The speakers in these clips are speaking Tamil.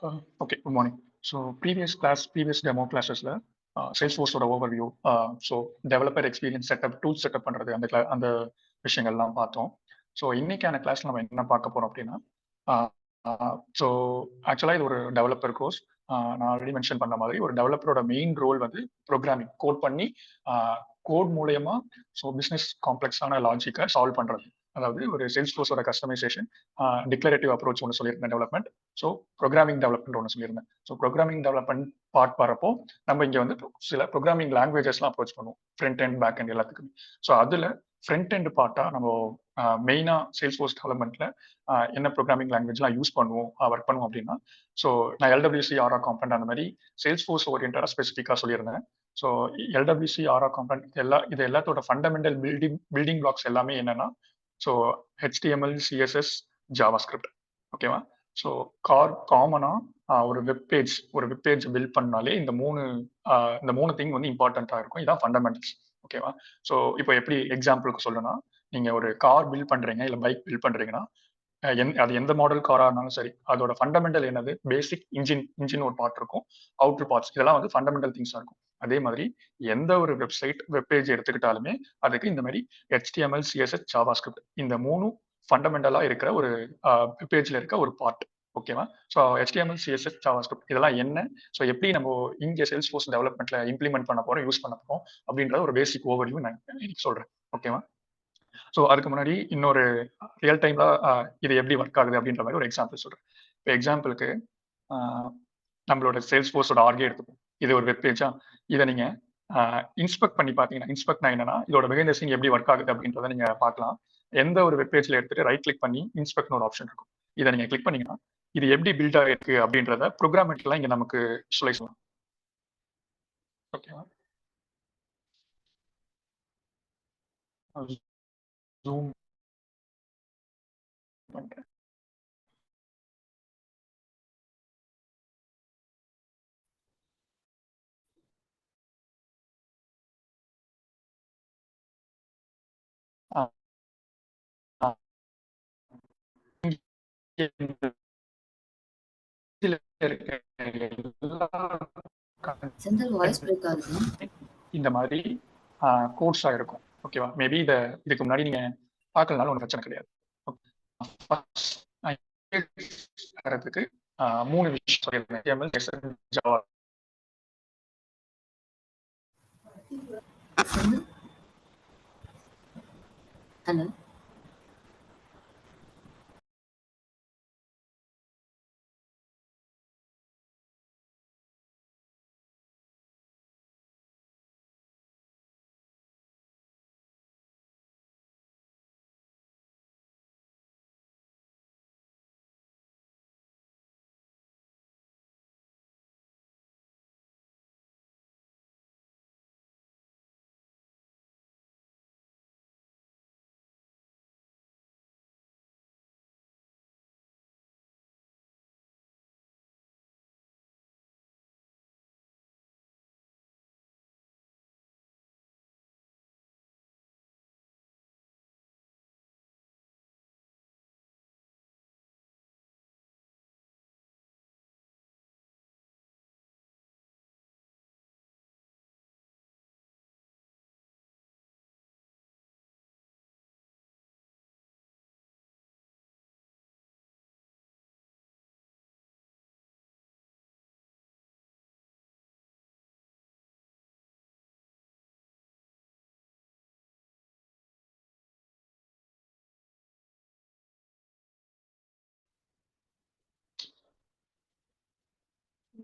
Okay, good morning. So previous demo classes, Salesforce overview, so developer experience setup, tool setup பண்றது அந்த விஷயங்கள்லாம் பார்த்தோம். ஸோ இன்னைக்கான கிளாஸ் நம்ம என்ன பார்க்க போறோம் அப்படின்னா, ஸோ ஆக்சுவலாக இது ஒரு டெவலப்பர் கோர்ஸ். நான் ஆல்ரெடி மென்ஷன் பண்ண மாதிரி ஒரு டெவலப்பரோட மெயின் ரோல் வந்து ப்ரோக்ராமிங் கோட் பண்ணி கோட் மூலயமா ஸோ பிஸ்னஸ் காம்ப்ளெக்ஸான லாஜிக்கை சால்வ் பண்றது. அதாவது ஒரு சேல்ஸ்ஃபோர்ஸோட கஸ்டமைசேஷன், டிக்ளரேட்டிவ் அப்ரோச் ஒன்று சொல்லியிருந்தேன் டெவலப்மெண்ட். ஸோ ப்ரோக்ராமிங் டெவலப்மெண்ட் ஒன்று சொல்லியிருந்தேன். ஸோ ப்ரோக்ராமிங் டெவலப்மெண்ட் பார்ட் வரப்போ நம்ம இங்கே வந்து சில ப்ரோக்ராமிங் லாங்குவேஜஸ்லாம் அப்ரோச் பண்ணுவோம், ஃப்ரண்ட் அண்ட் பேக் அண்ட் எல்லாத்துக்குமே. ஸோ அதில் ஃப்ரண்ட் அண்ட் பார்ட்டாக நம்ம மெயினாக சேல்ஸ்ஃபோர்ஸ் டெவலப்மெண்ட்ல என்ன ப்ரோக்ராமிங் லாங்குவேஜ்லாம் யூஸ் பண்ணுவோம், ஒர்க் பண்ணுவோம் அப்படின்னா, ஸோ நான் எல்டபிள்யூசி ஆர்ஆர் காம்பனண்ட் அந்த மாதிரி சேல்ஸ்ஃபோர்ஸ் ஓரியன்டாக ஸ்பெசிஃபிக்காக சொல்லியிருந்தேன். ஸோ எல்டபிள்யூசி ஆர்ஆர் காம்பனண்ட் இது எல்லாத்தோட ஃபண்டமெண்டல் பில்டிங் பிளாக்ஸ் எல்லாமே என்னன்னா, ஸோ HTML, CSS, ஜாவாஸ்கிரிப்ட். ஓகேவா? ஸோ காமனா ஒரு வெப்பேஜ் பில்ட் பண்ணாலே இந்த மூணு திங் வந்து இம்பார்ட்டண்ட்டாக இருக்கும். இதான் ஃபண்டமெண்டல்ஸ். ஓகேவா? ஸோ இப்போ எப்படி எக்ஸாம்பிளுக்கு சொல்லணும்னா, நீங்க ஒரு கார் பில்ட் பண்றீங்க இல்ல பைக் பில்ட் பண்றீங்கன்னா, அது எந்த மாடல் காரா இருந்தாலும் சரி, அதோட ஃபண்டமெண்டல் என்னது? பேசிக் இன்ஜின் ஒரு பார்ட் இருக்கும், அவுட்டர் பார்ட்ஸ், இதெல்லாம் வந்து ஃபண்டமெண்டல் திங்ஸா இருக்கும். அதே மாதிரி எந்த ஒரு வெப்பேஜ் எடுத்துக்கிட்டாலுமே அதுக்கு இந்த மாதிரி HTML, CSS, ஜாவாஸ்கிரிப்ட் இந்த மூணும் ஃபண்டமெண்டலா இருக்கிற ஒரு வெப்பேஜ்ல இருக்க ஒரு பார்ட். ஓகேவா? ஸோ HTML, CSS, ஜாவாஸ்கிரிப்ட் இதெல்லாம் என்ன, ஸோ எப்படி நம்ம இங்கே சேல்ஸ்ஃபோர்ஸ் டெவலப்மெண்ட்ல இம்ப்ளிமெண்ட் பண்ண போறோம், யூஸ் பண்ண போறோம் அப்படின்ற ஒரு பேசிக் ஓவர்வியூ நான் இன்னைக்கு சொல்றேன். ஓகேவா? ஸோ அதுக்கு முன்னாடி இன்னொரு ரியல் டைம்ல இது எப்படி ஒர்க் ஆகுது அப்படின்ற மாதிரி ஒரு எக்ஸாம்பிள் சொல்றேன். இப்போ எக்ஸாம்பிளுக்கு நம்மளோட சேல்ஸ்ஃபோர்ஸோட ஆர்கே எடுத்துப்போம். இது ஒரு வெப்பேஜா, இதை நீங்க இன்ஸ்பெக்ட் பண்ணி பார்த்தீங்கன்னா, இன்ஸ்பெக்ட்னா என்னன்னா இதோட பிஹைண்ட் தி சீன் எப்படி ஒர்க் ஆகுது அப்படின்றத நீங்க பார்க்கலாம். எந்த ஒரு வெப்பேஜ்ல எடுத்துட்டு ரைட் கிளிக் பண்ணி இன்ஸ்பெக்ட்னு ஒரு ஆப்ஷன் இருக்கும். இதை நீங்க கிளிக் பண்ணீங்கன்னா இது எப்படி பில்ட் ஆகிருக்கு அப்படின்றத ப்ரோக்ராமெட்லாம் இங்க நமக்கு விசுவலைஸ் பண்ணலாம். ஓகேவா? ஜூம் பண்றேன். இந்த மாதிரி கோர்ஸா இருக்கும். ஓகேவா? மேபி இதுக்கு முன்னாடி நீங்க பார்க்கலனாலும் ஒன்றும் பிரச்சனை கிடையாது. வரதுக்கு 3 விஷயம் சொல்லியிருந்தேன். ஜாவா.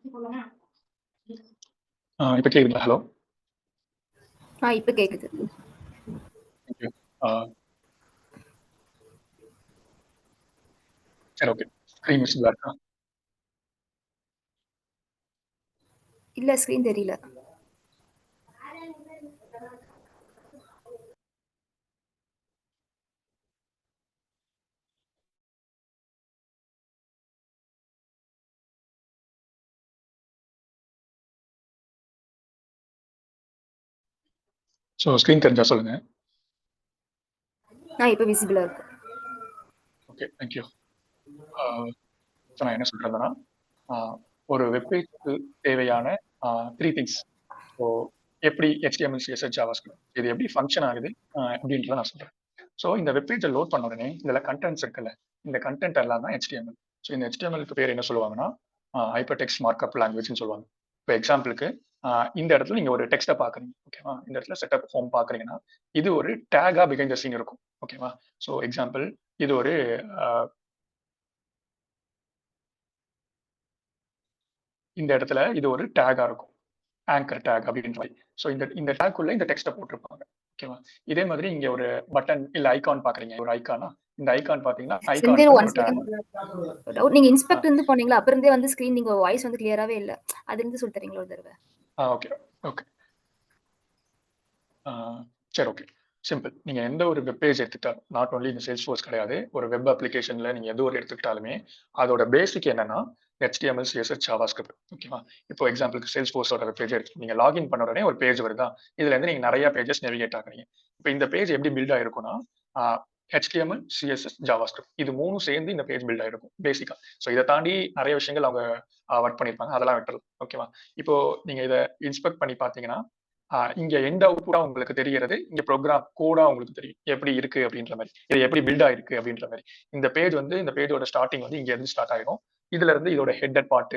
ஹலோ, இப்ப கேக்குதுங்களா? ஹலோ, இப்ப கேக்குது. சரி, ஓகே. ஸ்க்ரீன் விசிபிளா இருக்கா? இல்ல, ஸ்கிரீன் தெரியல. ஸோ ஸ்க்ரீன் தெரிஞ்சா சொல்லுங்க. இப்ப விசிபிளா இருக்கு. Okay, thank you. நான் என்ன சொல்றேன்னா, ஒரு வெப்பேஜுக்கு தேவையான 3 திங்ஸ். ஸோ எப்படி HTML, CSS, JavaScript இது எப்படி ஃபங்க்ஷன் ஆகுது அப்படின்றத நான் சொல்றேன். ஸோ இந்த வெப்பேஜை லோட் பண்ண உடனே இதுல கண்டென்ட்ஸ் இருக்குல்ல, இந்த கண்டென்ட் எல்லாம் தான் HTML. ஸோ இந்த HTMLக்கு பேர் என்ன சொல்லுவாங்கன்னா ஹைப்பர் டெக்ஸ்ட் மார்க்அப் லாங்குவேஜ்னு சொல்லுவாங்க. இப்போ எக்ஸாம்பிளுக்கு இந்த இடத்துல நீங்க ஒரு டெக்ஸ்ட்டை பாக்குறீங்க, ஓகேவா? இந்த இடத்துல செட்டப் ஹோம் பாக்குறீங்கன்னா இது ஒரு டேகா பிஹைண்ட் த சீன் இருக்கும், ஓகேவா? ஸோ எக்ஸாம்பிள் இது ஒரு இந்த இடத்துல இது ஒரு டேகா இருக்கும், ஆங்கர் டேக் அப்படின்ற மாதிரி. ஸோ இந்த டேக் உள்ள இந்த டெக்ஸ்ட்டை போட்டிருப்பாங்க, ஓகேவா? இதே மாதிரி இங்க ஒரு பட்டன் இல்ல ஐகான் பாக்குறீங்க, ஒரு ஐகானா, இந்த ஐகான் பாத்தீங்கன்னா செந்தில் ஐகானுக்கு ஒன் ஒரு டேக். Second doubt. நீங்க இன்ஸ்பெக்ட் இருந்து போனீங்களா? அப்புறம் இருந்தே வந்து ஸ்கிரீன் நீங்க வாய்ஸ் வந்து கிளியராவே இல்ல. அது இருந்து சொல்லி தரீங்களா ஒரு தடவை? ஓகே ஓகே சரி, ஓகே. சிம்பிள். நீங்க எந்த ஒரு வெப் பேஜ் எடுத்துக்கிட்டாலும், நாட் ஒன்லி இந்த சேல்ஸ்ஃபோர்ஸ் கிடையாது, ஒரு வெப் அப்ளிகேஷன்ல நீங்க எது ஒரு எடுத்துக்கிட்டாலுமே அதோட பேசிக் என்னன்னா HTML, CSS, JavaScript, ஓகேவா? இப்போ எக்ஸாம்பிளுக்கு சேல்ஸ்ஃபோர்ஸோட வெப் பேஜ் எடுத்து நீங்க லாகின் பண்ண உடனே ஒரு பேஜ் வருதா, இதுல இருந்து நீங்க நிறைய பேஜஸ் நேவிகேட் ஆகுறீங்க. இப்போ இந்த பேஜ் எப்படி பில்ட் ஆயிருக்கும்னா HTML, CSS, JavaScript இது மூணும் சேர்ந்து இந்த பேஜ் பில்ட் ஆயிருக்கும் பேசிக்கா. ஸோ இதை தாண்டி நிறைய விஷயங்கள் அவங்க ஒர்க் பண்ணியிருப்பாங்க, அதெல்லாம் விட்டுறலாம், ஓகேவா? இப்போ நீங்க இதை இன்ஸ்பெக்ட் பண்ணி பார்த்தீங்கன்னா இங்க எண்ட் அவுட்புட்டா உங்களுக்கு தெரியறது, இங்க ப்ரோக்ராம் கோடா உங்களுக்கு தெரியும் எப்படி இருக்கு அப்படின்ற மாதிரி, இது எப்படி பில்ட் ஆயிருக்கு அப்படின்ற மாதிரி. இந்த பேஜ் வந்து இந்த பேஜோட ஸ்டார்டிங் வந்து இங்க இருந்து ஸ்டார்ட் ஆயிரும். இதுல இருந்து இதோட ஹெட்டர் பார்ட்,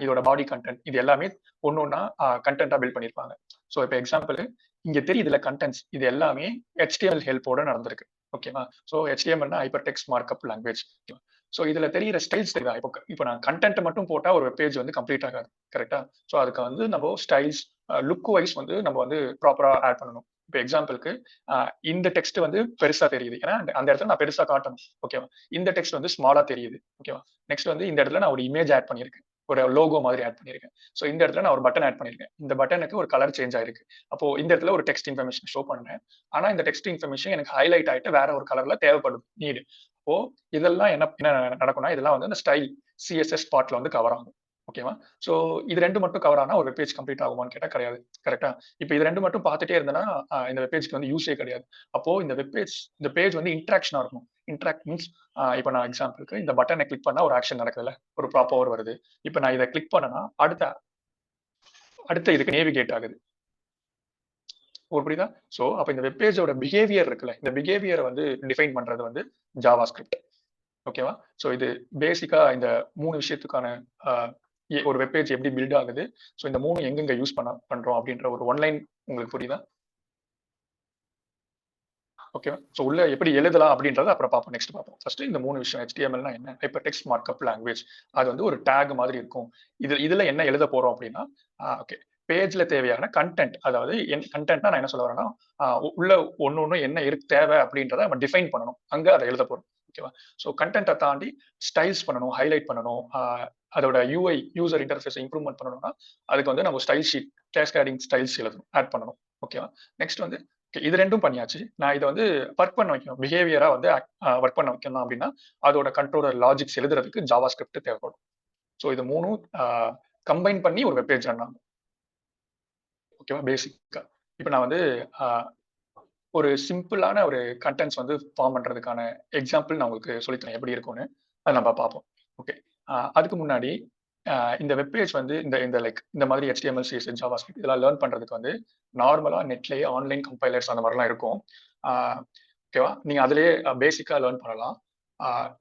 இதோட பாடி கண்டென்ட், இது எல்லாமே ஒன்னொன்னா கண்டென்ட்டா பில்ட் பண்ணிருப்பாங்க. ஸோ இப்போ எக்ஸாம்பிள் இங்க தெரியுதுல கண்டென்ட்ஸ், இது எல்லாமே HTML ஹெல்ப்போட நடந்திருக்கு, ஓகேவா? ஸோ HTMLனா hyper text markup language. So இதுல தெரியுற ஸ்டைல்ஸ் தெரியுதா? இப்போ நான் கண்டென்ட் மட்டும் போட்டா ஒரு பேஜ் வந்து கம்ப்ளீட் ஆகாது, கரெக்டா? ஸோ அதுக்கு வந்து நம்ம ஸ்டைல்ஸ், லுக் வைஸ் வந்து நம்ம வந்து ப்ராப்பரா ஆட் பண்ணணும். இப்போ எக்ஸாம்பிளுக்கு இந்த டெக்ஸ்ட் வந்து பெருசா தெரியுது, ஏன்னா அந்த இடத்துல நான் பெருசா காட்டணும், ஓகேவா? இந்த டெக்ஸ்ட் வந்து ஸ்மாலா தெரியுது, ஓகேவா? நெக்ஸ்ட் வந்து இந்த இடத்துல நான் ஒரு இமேஜ் ஆட் பண்ணியிருக்கேன், ஒரு லோகோ மாதிரி ஆட் பண்ணியிருக்கேன். ஸோ இந்த இடத்துல நான் ஒரு பட்டன் ஆட் பண்ணியிருக்கேன், இந்த பட்டனுக்கு ஒரு கலர் சேஞ்ச் ஆயிருக்கு. அப்போ இந்த இடத்துல ஒரு டெக்ஸ்ட் இன்ஃபர்மேஷன் ஷோ பண்றேன், ஆனா இந்த டெக்ஸ்ட் இன்ஃபர்மேஷன் எனக்கு ஹைலைட் ஆயிட்டு வேற ஒரு கலர்ல தேவைப்படுது, நீடு. அப்போ இதெல்லாம் என்ன நடக்கும்னா இதெல்லாம் வந்து அந்த ஸ்டைல் CSS பார்ட்ல வந்து கவர் ஆகும், ஓகேவா? ஸோ இது ரெண்டு மட்டும் கவர் ஆனா ஒரு வெப்பேஜ் கம்ப்ளீட் ஆகுமான்னு கேட்டா கிடையாது, கரெக்டா? இப்போ இது ரெண்டு மட்டும் பார்த்துட்டே இருந்தேன்னா இந்த வெப்பேஜ்க்கு வந்து யூஸே கிடையாது. அப்போ இந்த பேஜ் வந்து இன்ட்ராக்ஷனா இருக்கும். இன்ட்ராக்ட் மீன்ஸ் இப்போ நான் எக்ஸாம்பிளுக்கு இந்த பட்டனை கிளிக் பண்ணா ஒரு ஆக்ஷன் நடக்குதுல்ல, ஒரு ப்ராப்பர் வருது. இப்போ நான் இதை கிளிக் பண்ணனா அடுத்த இதுக்கு நேவிகேட் ஆகுது, புரியுதா? ஸோ அப்போ இந்த வெப்பேஜோட பிஹேவியர் இருக்குல்ல, இந்த பிஹேவியரை வந்து டிஃபைன் பண்றது வந்து ஜாவாஸ்கிரிப்ட், ஓகேவா? ஸோ இது பேசிக்கா இந்த 3 விஷயத்துக்கான ஒரு வெப்பேஜ் எப்படி பில்ட் ஆகுது, ஸோ இந்த 3 எங்கெங்க யூஸ் பண்றோம் அப்படின்ற ஒரு ஒன்லைன் உங்களுக்கு புரியுதா? ஓகேவா? ஸோ உள்ள எப்படி எழுதலாம் அப்படின்றத அப்புறம் பார்ப்போம், நெக்ஸ்ட் பார்ப்போம். ஃபர்ஸ்ட் இந்த 3 விஷயம் HTMLனா என்ன, ஹைப்பர் டெக்ஸ்ட் மார்க்அப் லாங்குவேஜ், அது வந்து ஒரு டேக் மாதிரி இருக்கும். இதுல என்ன எழுத போறோம் அப்படின்னா ஓகே, பேஜ்ல தேவையான கண்டென்ட், அதாவது கண்டென்ட்னா நான் என்ன சொல்ல வரேன்னா உள்ள ஒன்னு என்ன தேவை அப்படின்றத நம்ம டிஃபைன் பண்ணணும், அங்க அதை எழுத போறோம், ஓகேவா? ஸோ கண்டென்ட்டை தாண்டி ஸ்டைல்ஸ் பண்ணணும், ஹைலைட் பண்ணணும், அதோட UI யூசர் இன்டர்ஃபேஸ் இம்ப்ரூவ்மெண்ட் பண்ணணும்னா அதுக்கு வந்து நம்ம ஸ்டைல் ஷீட், கேஸ்கேடிங் ஸ்டைல்ஸ் எழுதணும், ஆட் பண்ணணும், ஓகேவா? நெக்ஸ்ட் வந்து இது ரெண்டும் பண்ணியாச்சு. நான் இதை வந்து ஒர்க் பண்ண வைக்கணும், பிஹேவியரா வந்து ஒர்க் பண்ண வைக்கணும் அப்படின்னா அதோட கண்ட்ரோலர் லாஜிக்ஸ் எழுதுறதுக்கு ஜாவா ஸ்கிரிப்ட் தேவைப்படும். ஸோ இது மூணும் கம்பைன் பண்ணி ஒரு வெப்பேஜ் ரன் ஆகும், ஓகேவா? பேசிக்கா இப்போ நான் வந்து ஒரு சிம்பிளான ஒரு கண்டென்ட்ஸ் வந்து ஃபார்ம் பண்றதுக்கான எக்ஸாம்பிள் நான் உங்களுக்கு சொல்லித்தரேன் எப்படி இருக்கும்னு, அதை நம்ம பார்ப்போம், ஓகே? அதுக்கு முன்னாடி இந்த வெப்பேஜ் வந்து இந்த லைக் இந்த மாதிரி HTML, CSS, JavaScript இதெல்லாம் லேர்ன் பண்றதுக்கு வந்து நார்மலா நெட்லயே ஆன்லைன் கம்பைலர்ஸ் அந்த மாதிரிலாம் இருக்கும், ஓகேவா? நீங்க அதுலயே பேசிக்கா லேர்ன் பண்ணலாம்.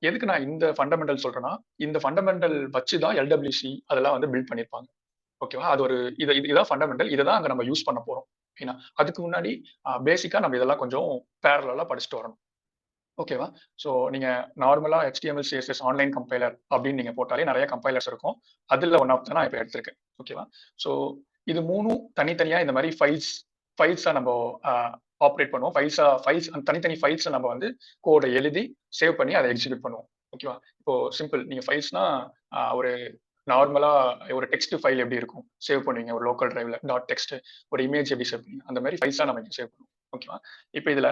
எதுக்கு நான் இந்த ஃபண்டமெண்டல் சொல்றேன்னா, இந்த ஃபண்டமெண்டல் வச்சு தான் LWC அதெல்லாம் வந்து பில்ட் பண்ணிருப்பாங்க, ஓகேவா? அது ஒரு இதான் ஃபண்டமெண்டல், இதை தான் அங்க நம்ம யூஸ் பண்ண போறோம். ஏன்னா அதுக்கு முன்னாடி பேசிக்கா நம்ம இதெல்லாம் கொஞ்சம் பேரலா படிச்சுட்டு வரணும், ஓகேவா? ஸோ நீங்க நார்மலா HTML, CSS ஆன்லைன் கம்பைலர் அப்படின்னு நீங்க போட்டாலே நிறைய கம்பைலர்ஸ் இருக்கும், அதுல ஒன் ஆஃப் தான் நான் இப்போ எடுத்திருக்கேன், ஓகேவா? ஸோ இது மூணும் தனித்தனியா இந்த மாதிரி ஃபைல்ஸா நம்ம ஆப்ரேட் பண்ணுவோம், ஃபைல்ஸ் தனித்தனி ஃபைல்ஸை நம்ம வந்து கோடை எழுதி சேவ் பண்ணி அதை எக்ஸிக்யூட் பண்ணுவோம், ஓகேவா? இப்போ சிம்பிள், நீங்க ஃபைல்ஸ்னா ஒரு நார்மலா ஒரு டெக்ஸ்ட் ஃபைல் எப்படி இருக்கும் சேவ் பண்ணுவீங்க ஒரு லோக்கல் டிரைவ்ல, டாட் டெக்ஸ்ட், ஒரு இமேஜ் எப்படி சேவ் பண்ணுவீங்க, அந்த மாதிரி ஃபைல்ஸா நம்ம சேவ் பண்ணுவோம், ஓகேவா? இப்போ இதுல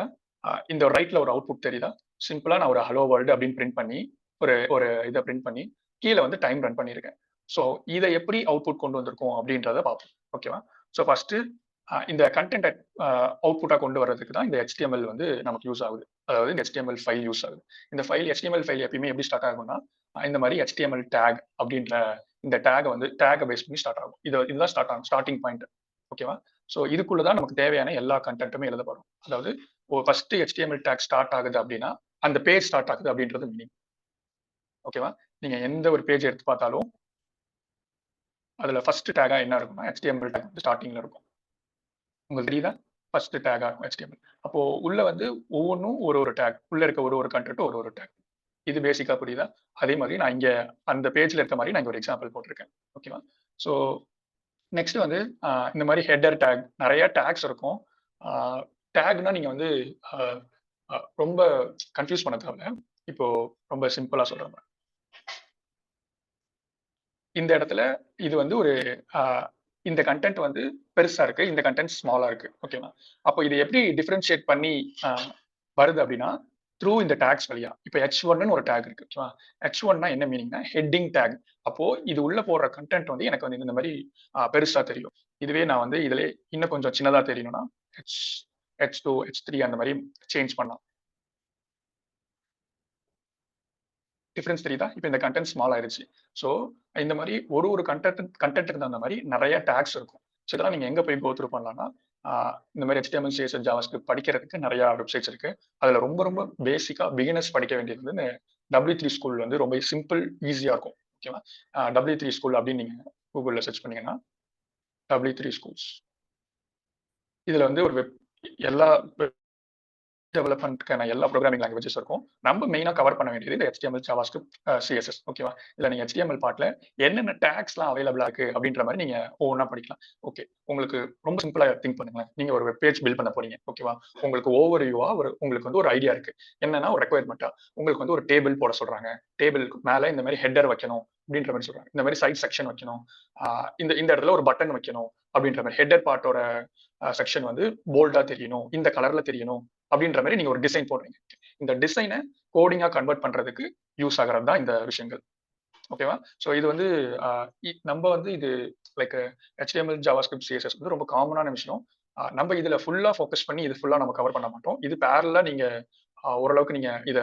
இந்த ரைட்ல ஒரு அவுட்புட் தெரியுதா? சிம்பிளா நான் ஒரு ஹலோ வேர்ல்டு அப்படின்னு பிரிண்ட் பண்ணி ஒரு இதை பிரிண்ட் பண்ணி கீழே வந்து டைம் ரன் பண்ணியிருக்கேன். ஸோ இதை எப்படி அவுட்புட் கொண்டு வந்திருக்கோம் அப்படின்றத பார்ப்போம், ஓகேவா? ஸோ ஃபர்ஸ்ட் இந்த கண்டென்ட் அவுட்புட்டா கொண்டு வர்றதுக்கு தான் இந்த HTML வந்து நமக்கு யூஸ் ஆகுது, அதாவது இந்த HTML ஃபைல் யூஸ் ஆகுது. இந்த ஃபைல் HTML ஃபைல் எப்பயுமே எப்படி ஸ்டார்ட் ஆகும்னா இந்த மாதிரி HTML டேக் அப்படின்ற இந்த டேகை பேஸ் பண்ணி ஸ்டார்ட் ஆகும். இதுதான் ஸ்டார்டிங் பாயிண்ட். ஓகேவா? ஸோ இதுக்குள்ளதான் நமக்கு தேவையான எல்லா கண்டென்ட்டுமே எழுத வரும். அதாவது ஃபர்ஸ்ட் HTML டேக் ஸ்டார்ட் ஆகுது அப்படின்னா அந்த பேஜ் ஸ்டார்ட் ஆகுது அப்படின்றது மீனிங். ஓகேவா? நீங்க எந்த ஒரு பேஜ் எடுத்து பார்த்தாலும் அதுல ஃபர்ஸ்ட் டேகா என்ன இருக்கும்னா HTML டேக் வந்து ஸ்டார்டிங்ல இருக்கும். உங்களுக்கு தெரியுதா? ஃபர்ஸ்ட் டேகா இருக்கும் HTML. அப்போ உள்ள வந்து ஒவ்வொன்றும் ஒரு டேக், உள்ள இருக்க ஒரு கண்டென்ட் ஒரு டேக். இது பேசிக்கா புரியுதா? அதே மாதிரி நான் இங்க அந்த பேஜ்ல இருக்க மாதிரி நான் ஒரு எக்ஸாம்பிள் போட்டிருக்கேன். ஓகேவா? ஸோ நெக்ஸ்ட் வந்து இந்த மாதிரி ஹெட்டர் டேக், நிறைய டேக்ஸ் இருக்கும். டேக்னா நீங்க வந்து ரொம்ப கன்ஃபியூஸ் பண்ண தேவையில்ல. இப்போ ரொம்ப சிம்பிளா சொல்றேன். இந்த இடத்துல இது வந்து ஒரு இந்த கண்டென்ட் வந்து பெருசா இருக்கு, இந்த கண்டென்ட் ஸ்மாலா இருக்கு. ஓகேவா? அப்போ இது எப்படி டிஃபரன்ஷியேட் பண்ணி வருது அப்படின்னா த்ரூ இந்த டேக்ஸ் வழியா. இப்போ H1ன்னு ஒரு டேக் இருக்கு. ஓகேவா? H1னா என்ன மீனிங்னா ஹெட்டிங் டேக். அப்போ இது உள்ள போடுற கண்டென்ட் வந்து எனக்கு வந்து இந்த மாதிரி பெருசா தெரியும். இதுவே நான் வந்து இதுல இன்னும் கொஞ்சம் சின்னதா தெரியணும்னா H2, H3 அந்த மாதிரி சேஞ்ச் பண்ணலாம். டிஃபரன்ஸ் தெரியுதா? இப்போ இந்த கண்டென்ட் ஸ்மால் ஆயிருச்சு. ஸோ இந்த மாதிரி ஒரு கண்டென்ட் இருந்த மாதிரி நிறைய டேக்ஸ் இருக்கும். ஸோ இதெல்லாம் நீங்க எங்க போய் கோ த்ரூ பண்ணலாம்னா இந்த மாதிரி HTML, CSS, JavaScript படிக்கிறதுக்கு நிறைய வெப்சைட்ஸ் இருக்கு. அதுல ரொம்ப பேசிக்கா பிகினர்ஸ் படிக்க வேண்டியது வந்து இந்த W3 ஸ்கூல் வந்து ரொம்ப சிம்பிள், ஈஸியா இருக்கும். ஓகேவா? W3 ஸ்கூல் அப்படின்னு நீங்க கூகுள்ல சர்ச் பண்ணீங்கன்னா W3 ஸ்கூல்ஸ் இதுல வந்து ஒரு எல்லா டெவலப்மெண்ட்க்கான எல்லா ப்ரோக்ராமிங் லாங்குவேஜஸ் இருக்கும். நம்ம மெயினா கவர் பண்ண வேண்டியது இந்த HTML, JavaScript, CSS. ஓகேவா? இதுல நீங்க HTML பார்ட்ல என்னென்ன டேக்ஸ்லாம் அவைலபிளா இருக்கு அப்படின்ற மாதிரி நீங்க ஒவ்வொன்றா படிக்கலாம். ஓகே, உங்களுக்கு ரொம்ப சிம்பிளா திங்க் பண்ணுங்களேன். நீங்க ஒரு வெப் பேஜ் பில்ட் பண்ண போறீங்க. ஓகேவா? உங்களுக்கு ஓவர்வியூவா உங்களுக்கு வந்து ஒரு ஐடியா இருக்கு. என்னன்னா ஒரு ரெக்வயர்மெண்டா உங்களுக்கு வந்து ஒரு டேபிள் போட சொல்றாங்க. டேபிளுக்கு மேல இந்த மாதிரி ஹெட்டர் வைக்கணும் அப்படின்ற மாதிரி சொல்றாங்க. இந்த மாதிரி சைட் செக்ஷன் வைக்கணும். இந்த இடத்துல ஒரு பட்டன் வைக்கணும் அப்படின்ற மாதிரி ஹெட்டர் பார்ட்டோட செக்ஷன் வந்து போல்டா தெரியணும், இந்த கலர்ல தெரியணும் அப்படின்ற மாதிரி நீங்க ஒரு டிசைன் போடுறீங்க. இந்த டிசைனை கோடிங்கா கன்வெர்ட் பண்றதுக்கு யூஸ் ஆகிறது தான் இந்த விஷயங்கள். ஓகேவா? ஸோ இது வந்து நம்ம வந்து இது லைக் HTML, JavaScript, CSS வந்து ரொம்ப காமனான விஷயம். நம்ம இதுல ஃபுல்லா ஃபோக்கஸ் பண்ணி இது ஃபுல்லா நம்ம கவர் பண்ண மாட்டோம். இது பேரலா நீங்க ஓரளவுக்கு நீங்க இத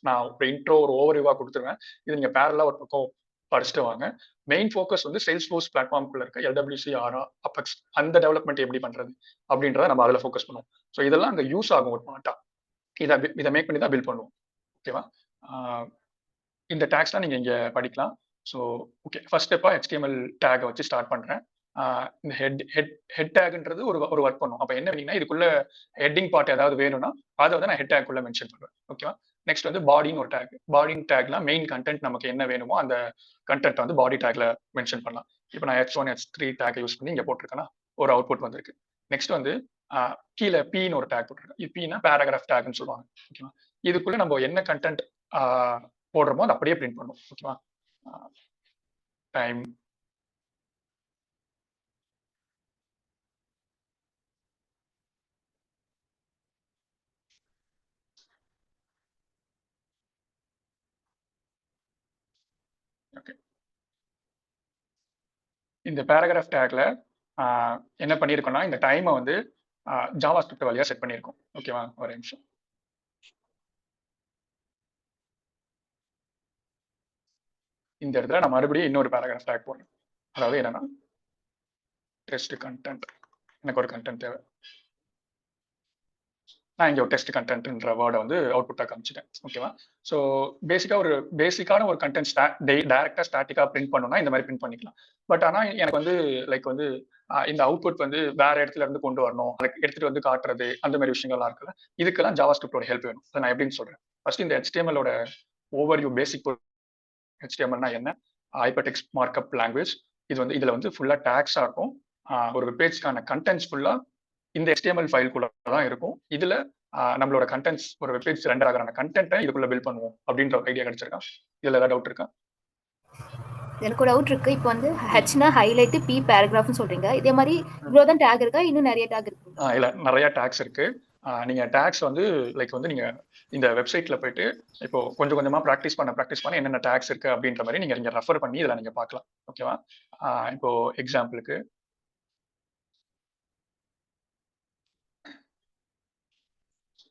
நான் ஒரு இன்ட்ரோ ஒரு ஓவர்வியூவா கொடுத்துருவேன். இது நீங்க பேரலா ஒரு பக்கம் படிச்சுட்டு வாங்க. மெயின் ஃபோக்கஸ் வந்து Salesforce பிளாட்ஃபார்ம்குள்ள இருக்க LWC, ஆரா, அபெக்ஸ் அந்த டெவலப்மெண்ட் எப்படி பண்றது அப்படின்றத நம்ம அதுல ஃபோக்கஸ் பண்ணுவோம். ஸோ இதெல்லாம் அங்க யூஸ் ஆகும் ஒரு பார்ட்டா. இதை மேக் பண்ணி தான் பில்ட் பண்ணுவோம். ஓகேவா? இந்த டேக்ஸ்லாம் நீங்க இங்க படிக்கலாம். ஸோ ஓகே, ஃபர்ஸ்ட் ஸ்டெப்பா HTML டேகை வச்சு ஸ்டார்ட் பண்றேன். இந்த ஹெட் டேக்ன்றது ஒரு ஒர்க் பண்ணும். அப்ப என்ன பண்ணீங்கன்னா இதுக்குள்ள ஹெட்டிங் பார்ட் ஏதாவது வேணும்னா அதை வந்து நான் ஹெட் டேக் குள்ள மென்ஷன் பண்ணுவேன். ஓகேவா? நெக்ஸ்ட் வந்து பாடின்னு ஒரு டேக். பாடின் டேக்ல மெயின் கண்டென்ட் நமக்கு என்ன வேணுமோ அந்த கண்டென்ட் வந்து பாடி டேக்ல மென்ஷன் பண்ணலாம். இப்போ நான் H1, H3 டேக் யூஸ் பண்ணி இங்க போட்டிருக்கேன்னா ஒரு அவுட்புட் வந்திருக்கு. நெக்ஸ்ட் வந்து கீழே Pன்னு ஒரு டேக் போட்டிருக்கேன். இது Pனா பேராகிராஃப் டேக்னு சொல்லுவாங்க. ஓகேவா? இதுக்குள்ள நம்ம என்ன கண்டென்ட் போடுறோமோ அதை அப்படியே பிரிண்ட் பண்ணும். ஓகேவா? Time, okay. இந்த பேராகிராஃப் டேக்ல என்ன பண்ணியிருக்கோம்னா இந்த டைமை வந்து JavaScript வழியா செட் பண்ணியிருக்கோம். ஓகேவா? ஒரு நிமிஷம். இந்த இடத்துல நான் மறுபடியும் இன்னொரு பேராகிராஃப் டேக் போடுறேன். அதாவது என்னன்னா டெஸ்ட் கண்டென்ட், எனக்கு ஒரு கண்டென்ட் தேவை. நான் இங்க ஒரு டெஸ்ட் கண்டென்ட்ன்ற வேர்டை வந்து அவுட்புட்டா காமிச்சிட்டேன். ஓகேவா? ஸோ பேசிக்கான ஒரு கண்டென்ட் டைரக்டா ஸ்டாட்டிக்கா பிரிண்ட் பண்ணணும்னா இந்த மாதிரி பிரிண்ட் பண்ணிக்கலாம். பட் ஆனா எனக்கு வந்து லைக் வந்து இந்த அவுட்புட் வந்து வேற இடத்துல இருந்து கொண்டு வரணும், அதை எடுத்துட்டு வந்து காட்டுறது, அந்த மாதிரி விஷயங்கள்லாம் இருக்குல்ல, இதுக்கெல்லாம் JavaScriptோட ஹெல்ப் வேணும். அதை நான் எப்படின்னு சொல்றேன். ஃபர்ஸ்ட் இந்த HTMLோட ஓவர்வியூ பேசிக். HTMLனா என்ன? Hypertext markup language. இதுல வந்து ஃபுல்லா டேக்ஸா இருக்கும். ஒரு வெப்பேஜ்க்கான கண்டென்ட்ஸ் ஃபுல்லா இந்த HTML ஃபைல்குள்ள தான் இருக்கும். இதுல நம்மளோட கண்டென்ட்ஸ் ஒரு வெப்பேஜ் ரெண்டர் ஆகிற கண்டென்ட்டை இதுக்குள்ள பில்ட் பண்ணுவோம் அப்படின்ற ஒரு ஐடியா கிடைச்சிருக்கா? இதுல ஏதாவது டவுட் இருக்கா? எனக்கு ஒரு டவுட் இருக்கு. இப்போ வந்து ஹெச்னா ஹைலைட், பி பேராகிராஃப்னு சொல்றீங்க. இதே மாதிரி இவ்வளவுதான் டேக் இருக்கா? இன்னும் நிறைய டேக் இருக்கு? இல்ல, நிறைய டேக்ஸ் இருக்கு. நீங்க டேக்ஸ் வந்து லைக் வந்து நீங்க இந்த வெப்சைட்ல போயிட்டு இப்போ கொஞ்சம் கொஞ்சமா ப்ராக்டிஸ் பண்ண என்னென்ன டேக்ஸ் இருக்கு அப்படின்ற மாதிரி நீங்க ரெஃபர் பண்ணி இதுல நீங்க பார்க்கலாம். ஓகேவா? இப்போ எக்ஸாம்பிளுக்கு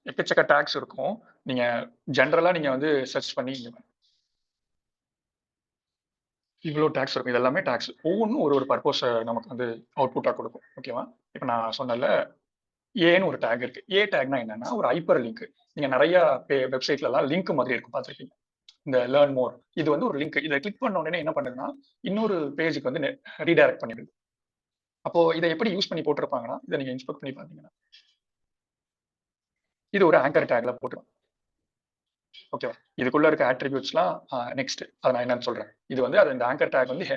எக்கச்சக்க டேக்ஸ் இருக்கும். நீங்க ஜென்ரலா நீங்க வந்து சர்ச் பண்ணி இவ்வளோ டேக்ஸ் இருக்கும். இது எல்லாமே டேக்ஸ். ஒவ்வொன்னும் ஒரு ஒரு பர்பஸ நமக்கு வந்து அவுட்புட்டா கொடுக்கும். ஓகேவா? இப்ப நான் சொன்னேன்ல, ஏன்னு ஒரு டேக் இருக்கு. ஏ டேக்னா என்னன்னா, ஒரு ஹைப்பர் லிங்க். நீங்க நெறைய வெப்சைட்லலாம் லிங்க் மாதிரி இருக்கும் பார்த்திருப்பீங்க. இந்த லேர்ன் மோர் இது வந்து ஒரு லிங்க். இத கிளிக் பண்ண உடனே என்ன பண்ணுதுன்னா, இன்னொரு பேஜ்க்கு வந்து ரீடைரக்ட் பண்ணிடுது. அப்போ இத எப்படி யூஸ் பண்ணி போட்டிருப்பாங்கன்னா, இத நீங்க இன்ஸ்பெக்ட் பண்ணி பார்த்தீங்கன்னா, இது ஒரு ஆங்கர் டேக்ல போட்டுரும். ஓகேவா? இதுக்குள்ள இருக்க அட்ரிபியூட்ஸ்லாம் நெக்ஸ்ட். அத நான் என்னன்னு சொல்றேன். இது வந்து அது இந்த ஆங்கர் டேக் வந்து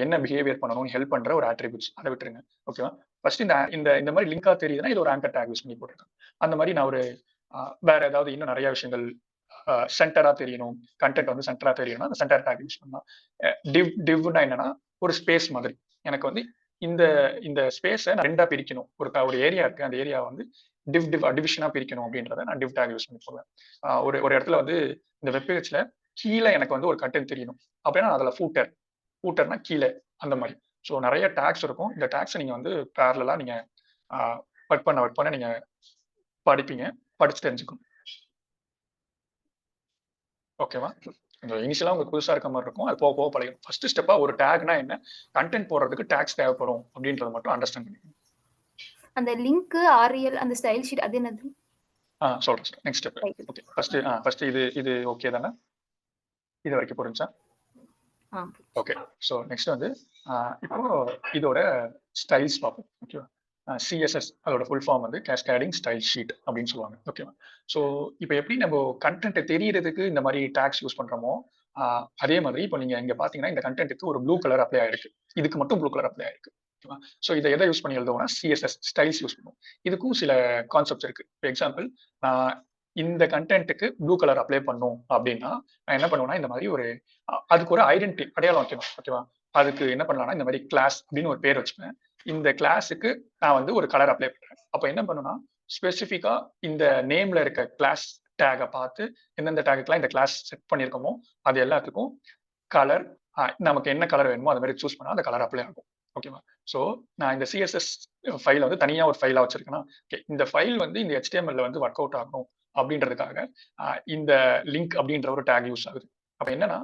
என்ன பிஹேவியர் பண்ணணும்னு ஹெல்ப் பண்ற ஒரு அட்ரிபியூட்ஸ். அத விட்டுருங்க. ஓகேவா? ஃபர்ஸ்ட் இந்த இந்த இந்த மாரி லிங்கா தெரியுதுன்னா, இது ஒரு ஆங்கர் டேக் யூஸ் பண்ணி போட்டுருக்கேன். அந்த மாரி நான் ஒரு வேற ஏதாவது இன்னும் நெறைய விஷயங்கள் சென்டரா தெரியணும். கன்டென்ட் வந்து சென்டரா தெரியணும்னா, அந்த சென்டர் டேக் யூஸ் பண்ணலாம். டிவ்னா என்னன்னா, ஒரு ஸ்பேஸ் மாதிரி. எனக்கு வந்து இந்த இந்த ஸ்பேஸ நான் 2ஆ பிரிக்கணும். ஒரு ஏரியா இருக்கு. அந்த ஏரியா வந்து டிவிஷனா பிரிக்கணும் அப்படின்றத நான் டிவ் டேக் யூஸ் பண்ணி போடுவேன். ஒரு ஒரு இடத்துல வந்து இந்த வெப் பேஜ்ல கீழ எனக்கு வந்து ஒரு கன்டென்ட் தெரியணும். அப்படின்னா அதுல ஃபூட்டர்னா கீழ அந்த மாரி. ஸோ நெறைய டேக்ஸ் இருக்கும். இந்த டேக்ஸ நீங்க வந்து பேரலலா நீங்க ஒர்க் பண்ண நீங்க படிப்பீங்க. படிச்சு தெரிஞ்சுக்கணும். ஓகேவா? இந்த இனிஷியலா உங்களுக்கு புதுசா இருக்க மாரி இருக்கும். அது போக போக பழகிடும். ஃபர்ஸ்ட் ஸ்டெப்பா ஒரு டேக்னா என்ன? கன்டென்ட் போடுறதுக்கு டேக்ஸ் தேவைப்படும் அப்படின்றத மட்டும் அண்டர்ஸ்டாண்ட் பண்ணிக்கணும். அந்த லிங்க், ஆர்எல், அந்த ஸ்டைல் ஷீட் அது என்னது? சொல்றேன். Next step. Right. Okay. First இது ஓகே தானே? இது வரைக்கும் புரிஞ்சா? ஆ. ஓகே. ஸோ நெக்ஸ்ட் வந்து இப்போ இதோட ஸ்டைல்ஸ் பார்ப்போம். ஓகேவா? சிஎஸ்எஸ் அதோட ஃபுல் ஃபார்ம் வந்து கேஸ்கேடிங் ஸ்டைல் ஷீட் அப்படின்னு சொல்லுவாங்க. ஓகேவா? ஸோ இப்போ எப்படி நம்ம கன்டென்ட் தெரியறதுக்கு இந்த மாதிரி டேக்ஸ் யூஸ் பண்றோமோ, அதே மாதிரி இப்போ நீங்க இங்க பாத்தீங்கன்னா இந்த கன்டென்ட்டுக்கு ஒரு ப்ளூ கலர் அப்ளை ஆயிருக்கு. இதுக்கு மட்டும் ப்ளூ கலர் அப்ளை ஆயிருக்கு. ஓகேவா? ஸோ இதை எதை யூஸ் பண்ணி எழுதுவோம்னா சிஎஸ்எஸ் ஸ்டைல்ஸ் யூஸ் பண்ணுவோம். இதுக்கும் சில கான்செப்ட்ஸ் இருக்கு. ஃபார் எக்ஸாம்பிள் நான் இந்த கன்டென்ட்டுக்கு ப்ளூ கலர் அப்ளை பண்ணும் அப்படின்னா நான் என்ன பண்ணுவேன்னா இந்த மாதிரி ஒரு அதுக்கு ஒரு ஐடென்டி அடையாளம் வைக்கணும். ஓகேவா? அதுக்கு என்ன பண்ணலாம்னா இந்த மாதிரி கிளாஸ் அப்படின்னு ஒரு பேர் வச்சுப்பேன். இந்த கிளாஸுக்கு நான் வந்து ஒரு கலர் அப்ளை பண்றேன். அப்ப என்ன பண்ணுனா ஸ்பெசிஃபிக்கா இந்த நேம்ல இருக்க கிளாஸ் டேகை பார்த்து எந்தெந்த டேகுக்கெல்லாம் இந்த கிளாஸ் செட் பண்ணியிருக்கோமோ அது எல்லாத்துக்கும் கலர் நமக்கு என்ன கலர் வேணுமோ அது மாதிரி சூஸ் பண்ணா அந்த கலர் அப்ளை ஆகும். ஓகேவா? ஸோ நான் இந்த சிஎஸ்எஸ் ஃபைல வந்து தனியா ஒரு ஃபைலா வச்சிருக்கேன்னா இந்த ஃபைல் வந்து இந்த HTML வந்து ஒர்க் அவுட் ஆகணும் அப்படின்றதுக்காக இந்த லிங்க் அப்படின்ற ஒரு டேக் யூஸ் ஆகுது. அப்ப என்னன்னா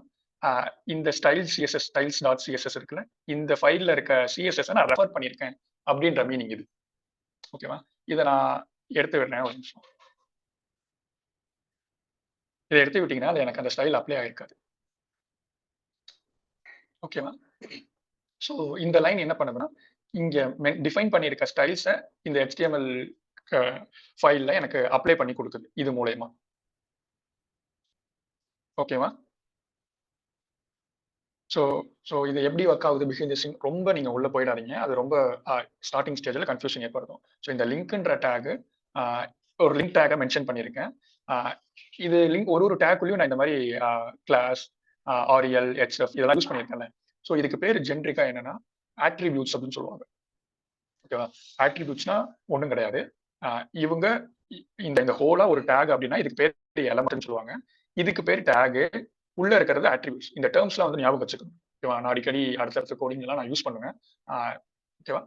இந்த ஸ்டைல்ஸ் டாட் சிஎஸ்எஸ் இருக்குல்ல, இந்த ஃபைல்ல இருக்க சிஎஸ்எஸ் நான் ரெஃபர் பண்ணியிருக்கேன் அப்படின்ற மீனிங் இது. ஓகேவா? இதை நான் எடுத்து விடுறேன் ஒரு நிமிஷம். இதை எடுத்து விட்டீங்கன்னா அது எனக்கு அந்த ஸ்டைல் அப்ளை ஆயிருக்காது. ஓகேவா? ஸோ இந்த லைன் என்ன பண்ணுதுன்னா இங்க டிஃபைன் பண்ணியிருக்க ஸ்டைல்ஸை இந்த HTML ஃபைல்ல எனக்கு அப்ளை பண்ணி கொடுக்குது இது மூலயமா. ஓகேவா? ஸோ ஸோ இது எப்படி ஒர்க் ஆகுது பிஹைண்ட் தி சீன் ரொம்ப நீங்க உள்ள போயிடாதீங்க. அது ரொம்ப ஸ்டார்டிங் ஸ்டேஜ்ல கன்ஃபியூஷன் ஏற்படுத்தும். ஸோ இந்த லிங்க்ன்ற டேக் ஒரு லிங்க் டேக்கை மென்ஷன் பண்ணியிருக்கேன். இது லிங்க் ஒரு டேக்குள்ளயும் நான் இந்த மாதிரி கிளாஸ் ஆரியல் HF இதெல்லாம் யூஸ் பண்ணியிருக்கேன்ல. ஸோ இதுக்கு பேர் ஜென்ரிக்கா என்னன்னா ஆட்ரிபியூட்ஸ் அப்படின்னு சொல்லுவாங்க. ஓகேவா? ஆட்ரிபியூட்ஸ்னா ஒன்றும் கிடையாது. இவங்க இந்த இந்த ஹோலா ஒரு டேக் அப்படின்னா இதுக்கு பேர் எலமெண்ட்னு சொல்லுவாங்க. இதுக்கு பேர் டேக், உள்ள இருக்கிறது ஆட்ரிபியூட்ஸ். இந்த டேர்ம்ஸ்லாம் வந்து ஞாபகம் வச்சுக்கணும். ஓகேவா? நான் அடிக்கடி அடுத்தடுத்த கோடிங் எல்லாம் நான் யூஸ் பண்ணுவேன். ஓகேவா?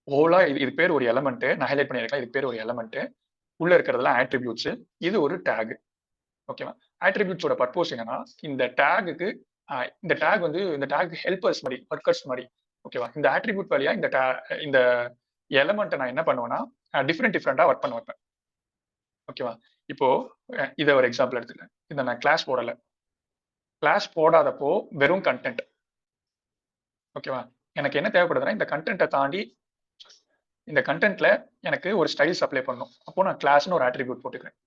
ஹோலா இது பேர் ஒரு எலமெண்ட். நான் ஹைலைட் பண்ணியிருக்கேன். இதுக்கு பேர் ஒரு எலமெண்ட். உள்ள இருக்கிறதெல்லாம் ஆட்ரிபியூட்ஸ். இது ஒரு டேக். ஓகேவா? ஆட்ரிபியூட்ஸோட பர்பஸ் என்னன்னா இந்த டேகுக்கு இந்த டேக் வந்து இந்த டேக் ஹெல்பர்ஸ் மாதிரி ஒர்க்கர்ஸ் மாதிரி. ஓகேவா? இந்த ஆட்ரிபியூட் வழியா இந்த எலமெண்ட்டை நான் என்ன பண்ணுவேன்னா டிஃப்ரெண்டா ஒர்க் பண்ண வைப்பேன். ஓகேவா? இப்போ இதை ஒரு எக்ஸாம்பிள் எடுத்துக்கிறேன். இதை நான் கிளாஸ் போடல. கிளாஸ் போடாதப்போ வெறும் கண்டென்ட். ஓகேவா? எனக்கு என்ன தேவைப்படுதுன்னா இந்த கண்டென்ட்டை தாண்டி இந்த கண்டென்ட்ல எனக்கு ஒரு ஸ்டைல்ஸ் அப்ளை பண்ணணும். அப்போ நான் கிளாஸ்னு ஒரு ஆட்ரிபியூட் போட்டுக்கிறேன்.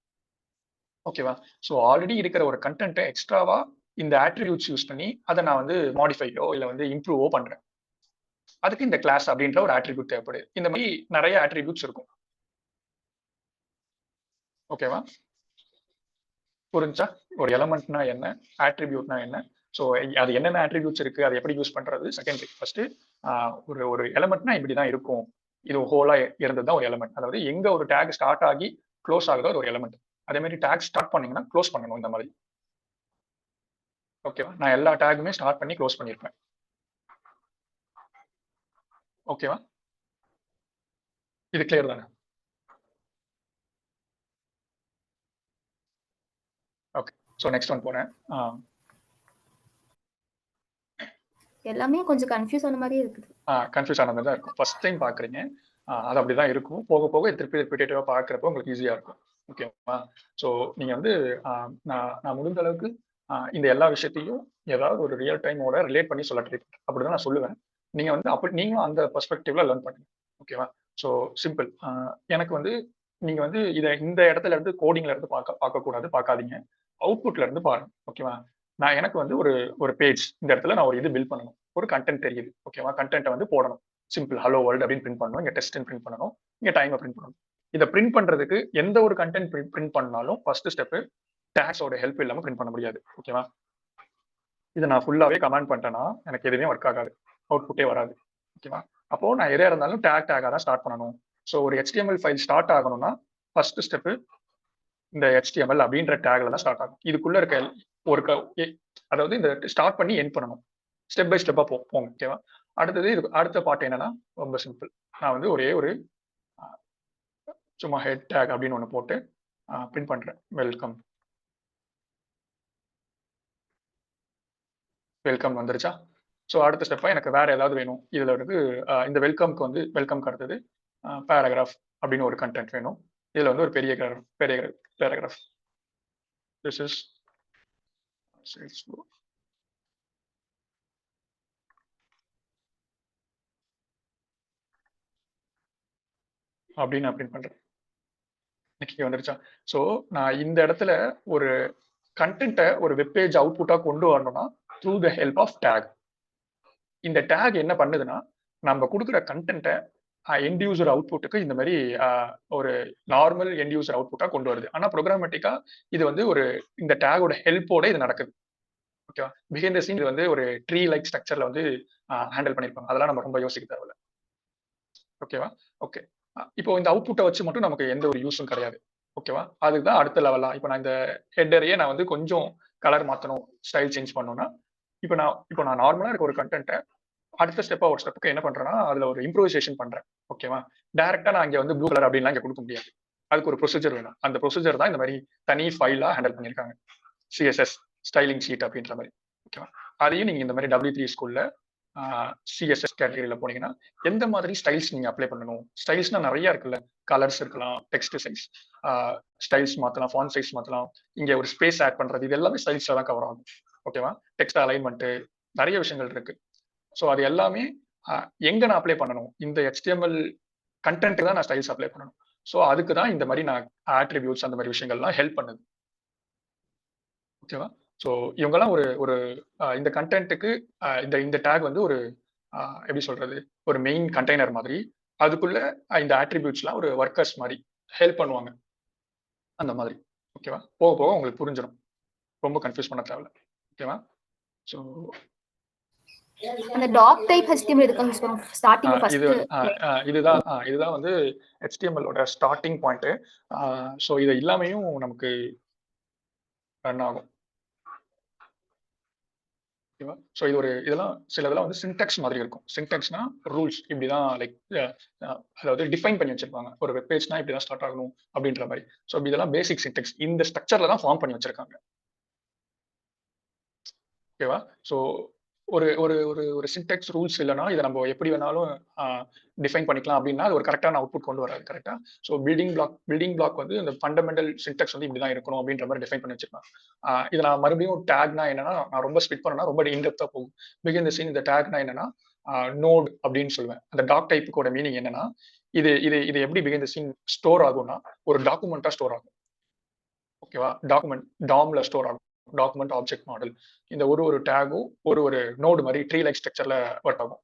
ஓகேவா? ஸோ ஆல்ரெடி இருக்கிற ஒரு கண்டென்ட்டை எக்ஸ்ட்ராவா இந்த ஆட்ரிபியூட்ஸ் யூஸ் பண்ணி அதை நான் வந்து மாடிஃபையோ இல்லை வந்து இம்ப்ரூவோ பண்றேன். அதுக்கு இந்த கிளாஸ் அப்படின்ற ஒரு ஆட்ரிபியூட் தேவைப்படுது. இந்த மாதிரி நிறைய ஆட்ரிபியூட்ஸ் இருக்கும். ஓகேவா? புரிஞ்சா? ஒரு எலமெண்ட்னா என்ன, ஆட்ரிபியூட்னா என்ன, ஸோ அது என்னென்ன ஆட்ரிபியூட்ஸ் இருக்கு, அதை எப்படி யூஸ் பண்றது செகண்டரி. ஃபர்ஸ்ட் ஒரு ஒரு எலமெண்ட்னா இப்படிதான் இருக்கும். இது ஹோலா இருந்தது தான் ஒரு எலமெண்ட். அதாவது எங்க ஒரு டேக் ஸ்டார்ட் ஆகி க்ளோஸ் ஆகுதோ அது ஒரு எலமெண்ட். அதே மாதிரி டேக் ஸ்டார்ட் பண்ணீங்கன்னா க்ளோஸ் பண்ணணும் இந்த மாதிரி. ஓகேவா? நான் எல்லா டேக்குமே ஸ்டார்ட் பண்ணி க்ளோஸ் பண்ணியிருப்பேன். ஓகேவா? இது கிளியர் தானே? ஓகே. ஸோ நெக்ஸ்ட் ஒன் போறேன். எல்லாமே கொஞ்சம் கன்ஃபியூஸ் ஆன மாதிரியே இருக்குது. கன்ஃபியூஸ் ஆன மாதிரி தான் இருக்கும். ஃபர்ஸ்ட் டைம் பார்க்குறீங்க, அது அப்படிதான் இருக்கும். போக போக திருப்பி ரிப்பீட்டேட்டிவா பார்க்குறப்போ உங்களுக்கு ஈஸியா இருக்கும். ஓகேவா? ஸோ நீங்க வந்து நான் நான் முடிந்த அளவுக்கு இந்த எல்லா விஷயத்தையும் ஏதாவது ஒரு ரியல் டைமோட ரிலேட் பண்ணி சொல்ல ட்ரை பண்றேன். அப்படிதான் நான் சொல்லுவேன். நீங்க வந்து அப்படி நீங்களும் அந்த பெர்ஸ்பெக்டிவ்ல லேர்ன் பண்ணுங்க. ஓகேவா? So simple. எனக்கு வந்து நீங்க வந்து இந்த இடத்துல இருந்து கோடிங்ல இருந்து பார்க்கக்கூடாது, பார்க்காதீங்க. அவுட்புட்ல இருந்து பாருங்க. ஓகேவா? எனக்கு வந்து ஒரு ஒரு பேஜ் இந்த இடத்துல நான் ஒரு இது பில்ட் பண்ணணும். ஒரு கண்டென்ட் தெரியுது. ஓகேவா? கண்டென்ட்டை வந்து போடணும். சிம்பிள் ஹலோ வேர்ல்ட் அப்படின்னு பிரிண்ட் பண்ணணும். இங்க டெஸ்ட்ன்னு பிரிண்ட் பண்ணணும். இங்க டைமை பிரிண்ட் பண்ணணும். இதை பிரிண்ட் பண்றதுக்கு எந்த ஒரு கண்டென்ட் பிரிண்ட் பண்ணாலும் ஃபர்ஸ்ட் ஸ்டெப் டேக்ஸோட ஹெல்ப் இல்லாம பிரிண்ட் பண்ண முடியாது. ஓகேவா? இதை நான் ஃபுல்லாவே கமாண்ட் பண்ணிட்டேன்னா எனக்கு எதுவுமே ஒர்க் ஆகாது. அவுட்புட்டே வராது. ஓகேவா? அப்போ நான் எதா இருந்தாலும் டேகா தான் ஸ்டார்ட் பண்ணணும். ஸோ ஒரு HTML ஃபைல் ஸ்டார்ட் ஆகணும்னா ஃபர்ஸ்ட் ஸ்டெப் இந்த HTML அப்படின்ற டேக்ல தான் ஸ்டார்ட் ஆகும். இதுக்குள்ள இருக்க ஒரு அதாவது இந்த ஸ்டார்ட் பண்ணி எண்ட் பண்ணணும். ஸ்டெப் பை ஸ்டெப்பா போங்க. ஓகேவா? அடுத்தது அடுத்த பார்ட் என்னன்னா ரொம்ப சிம்பிள். நான் வந்து ஒரே ஒரு சும்மா ஹெட் டேக் அப்படின்னு ஒன்று போட்டு பிரிண்ட் பண்றேன். வெல்கம் வந்துருச்சா? ஸோ அடுத்த ஸ்டெப்பா எனக்கு வேற ஏதாவது வேணும். இதுல வந்து இந்த வெல்கம்க்கு வந்து வெல்கம்க்கு அடுத்தது பேராகிராஃப் அப்படின்னு ஒரு கண்டென்ட் வேணும். இதுல வந்து ஒரு பெரிய பேராகிராஃப். திஸ் இஸ் அப்படின்னு நான் பிரிண்ட் பண்றேன். இன்னைக்கு வந்துருச்சா? ஸோ நான் இந்த இடத்துல ஒரு கண்டென்ட்டை ஒரு வெப்பேஜ் அவுட்புட்டா கொண்டு வரணும்னா through the help of tag. இந்த டேக் என்ன பண்ணுதுன்னா நம்ம கொடுக்குற கண்டென்ட்டை எண்ட் யூசர் அவுட்புட்டுக்கு இந்த மாதிரி ஒரு நார்மல் எண்ட் யூசர் அவுட்புட்டா கொண்டு வருது. ஆனா ப்ரோக்ராமேட்டிக்கா இது வந்து ஒரு இந்த டேகோட ஹெல்ப்போட இது நடக்குது. ஓகேவா? பிஹைண்ட் தி சீன் இது வந்து ஒரு ட்ரீ லைக் ஸ்ட்ரக்சர்ல வந்து ஹேண்டில் பண்ணிருப்பாங்க. அதெல்லாம் நம்ம ரொம்ப யோசிக்க தேவையில்ல. ஓகேவா? ஓகே. இப்போ இந்த அவுட்புட்டை வச்சு மட்டும் நமக்கு எந்த ஒரு யூஸும் கிடையாது. ஓகேவா? அதுதான் அடுத்த லெவலா. இப்போ நான் இந்த ஹெட்டரையே நான் வந்து கொஞ்சம் கலர் மாத்தணும், ஸ்டைல் சேஞ்ச் பண்ணணும்னா இப்போ நான் நார்மலா இருக்க ஒரு கண்டென்ட்டை அடுத்த ஸ்டெப்பா ஒரு ஸ்டெப்புக்கு என்ன பண்றேன்னா அதுல ஒரு இம்ப்ரோவைசேஷன் பண்றேன். ஓகேவா? டைரக்டா நான் இங்க வந்து ப்ளூ கலர் அப்படின்லாம் இங்க கொடுக்க முடியாது. அதுக்கு ஒரு ப்ரொசீஜர் வேணும். அந்த ப்ரொசீஜர் தான் இந்த மாதிரி தனி ஃபைலா ஹேண்டில் பண்ணியிருக்காங்க. CSS ஸ்டைலிங் ஷீட் அப்படின்ற மாதிரி. ஓகேவா? அதையும் நீங்க இந்த மாதிரி W3 ஸ்கூல்ல CSS கேட்டகரியில போனீங்கன்னா எந்த மாதிரி ஸ்டைல்ஸ் நீங்க அப்ளை பண்ணணும். ஸ்டைல்ஸ்னா நிறைய இருக்குல்ல. கலர்ஸ் இருக்கலாம், டெக்ஸ்ட் சைஸ், ஸ்டைல்ஸ் மாத்தலாம், ஃபாண்ட் சைஸ் மாத்தலாம், இங்க ஒரு ஸ்பேஸ் ஆட் பண்றது, இது எல்லாமே ஸ்டைல்ஸ்ல தான் கவர் ஆகும். ஓகேவா? டெக்ஸ்ட் அலைன்மெண்ட் நிறைய விஷயங்கள் இருக்கு. ஸோ அது எல்லாமே எங்க நான் அப்ளை பண்ணணும். இந்த HTML கண்டென்ட் தான் நான் ஸ்டைல்ஸ் அப்ளை பண்ணணும். ஸோ அதுக்கு தான் இந்த மாதிரி நான் ஆட்ரிபியூட்ஸ் அந்த மாதிரி விஷயங்கள்லாம் ஹெல்ப் பண்ணுது. ஓகேவா? ஸோ இவங்கெல்லாம் ஒரு ஒரு இந்த கண்டென்ட்டுக்கு இந்த டேக் வந்து ஒரு எப்படி சொல்றது, ஒரு மெயின் கண்டெய்னர் மாதிரி. அதுக்குள்ள இந்த ஆட்ரிபியூட்ஸ்லாம் ஒரு ஒர்க்கர்ஸ் மாதிரி ஹெல்ப் பண்ணுவாங்க. அந்த மாதிரி. ஓகேவா? போக போக உங்களுக்கு புரிஞ்சிடும். ரொம்ப கன்ஃபியூஸ் பண்ண தேவையில்ல. ஓகேவா? ஸோ அந்த டாக் டைப் HTML எதுக்கு யூஸ் பண்ணுவோம்? ஸ்டார்டிங் ஃபர்ஸ்ட் இதுதான் வந்து HTML ஓட ஸ்டார்டிங் பாயிண்ட். ஸோ இது இல்லாமையும் நமக்கு ரன் ஆகும். ஓகேவா? ஸோ இதெல்லாம் சிலதெல்லாம் வந்து சின்டெக்ஸ் மாதிரி இருக்கும். சின்டெக்ஸ்னா ரூல்ஸ் இப்படிதான் லைக் அதாவது டிஃபைன் பண்ணி வச்சிருப்பாங்க. ஒரு வெப்பேஜ்னா இப்படிதான் ஸ்டார்ட் ஆகணும் அப்படின்ற மாதிரி. ஸோ இதெல்லாம் பேசிக் சின்டெக்ஸ் இந்த ஸ்ட்ரக்சர்ல தான் ஃபார்ம் பண்ணி வச்சிருக்காங்க. ஓகேவா? ஸோ ஒரு ஒரு ஒரு ஒரு சின்டெக்ஸ் ரூல்ஸ் இல்லைன்னா இதை நம்ம எப்படி வேணாலும் டிஃபைன் பண்ணிக்கலாம் அப்படின்னா அது ஒரு கரெக்டான அவுட்புட் கொண்டு வராது. கரெக்டா? ஸோ பில்டிங் பிளாக் வந்து இந்த ஃபண்டமெண்டல் சின்டெக்ஸ் வந்து இப்படிதான் இருக்கணும் அப்படின்ற மாதிரி டிஃபைன் பண்ணி வச்சிருப்பாங்க. இதை நான் மறுபடியும் டேக்னா என்னன்னா நான் ரொம்ப ஸ்பிட் பண்ணனா ரொம்ப இன்டெப்தா போகும். பிகின் தி சீன் இந்த டேக்னா என்னன்னா நோட் அப்படின்னு சொல்லுவேன். அந்த டாக் டைப்புக்கோட மீனிங் என்னன்னா இது இது இது எப்படி பிகின் தி சீன் ஸ்டோர் ஆகும்னா ஒரு டாக்குமெண்டா ஸ்டோர் ஆகும். ஓகேவா? டாக்குமெண்ட் டாம்ல ஸ்டோர் ஆகும். Document object model. இந்த ஒரு டேகும் ஒரு நோடு மாதிரி ட்ரீ லைக் ஸ்ட்ரக்சர்ல ஒர்க் ஆகும்.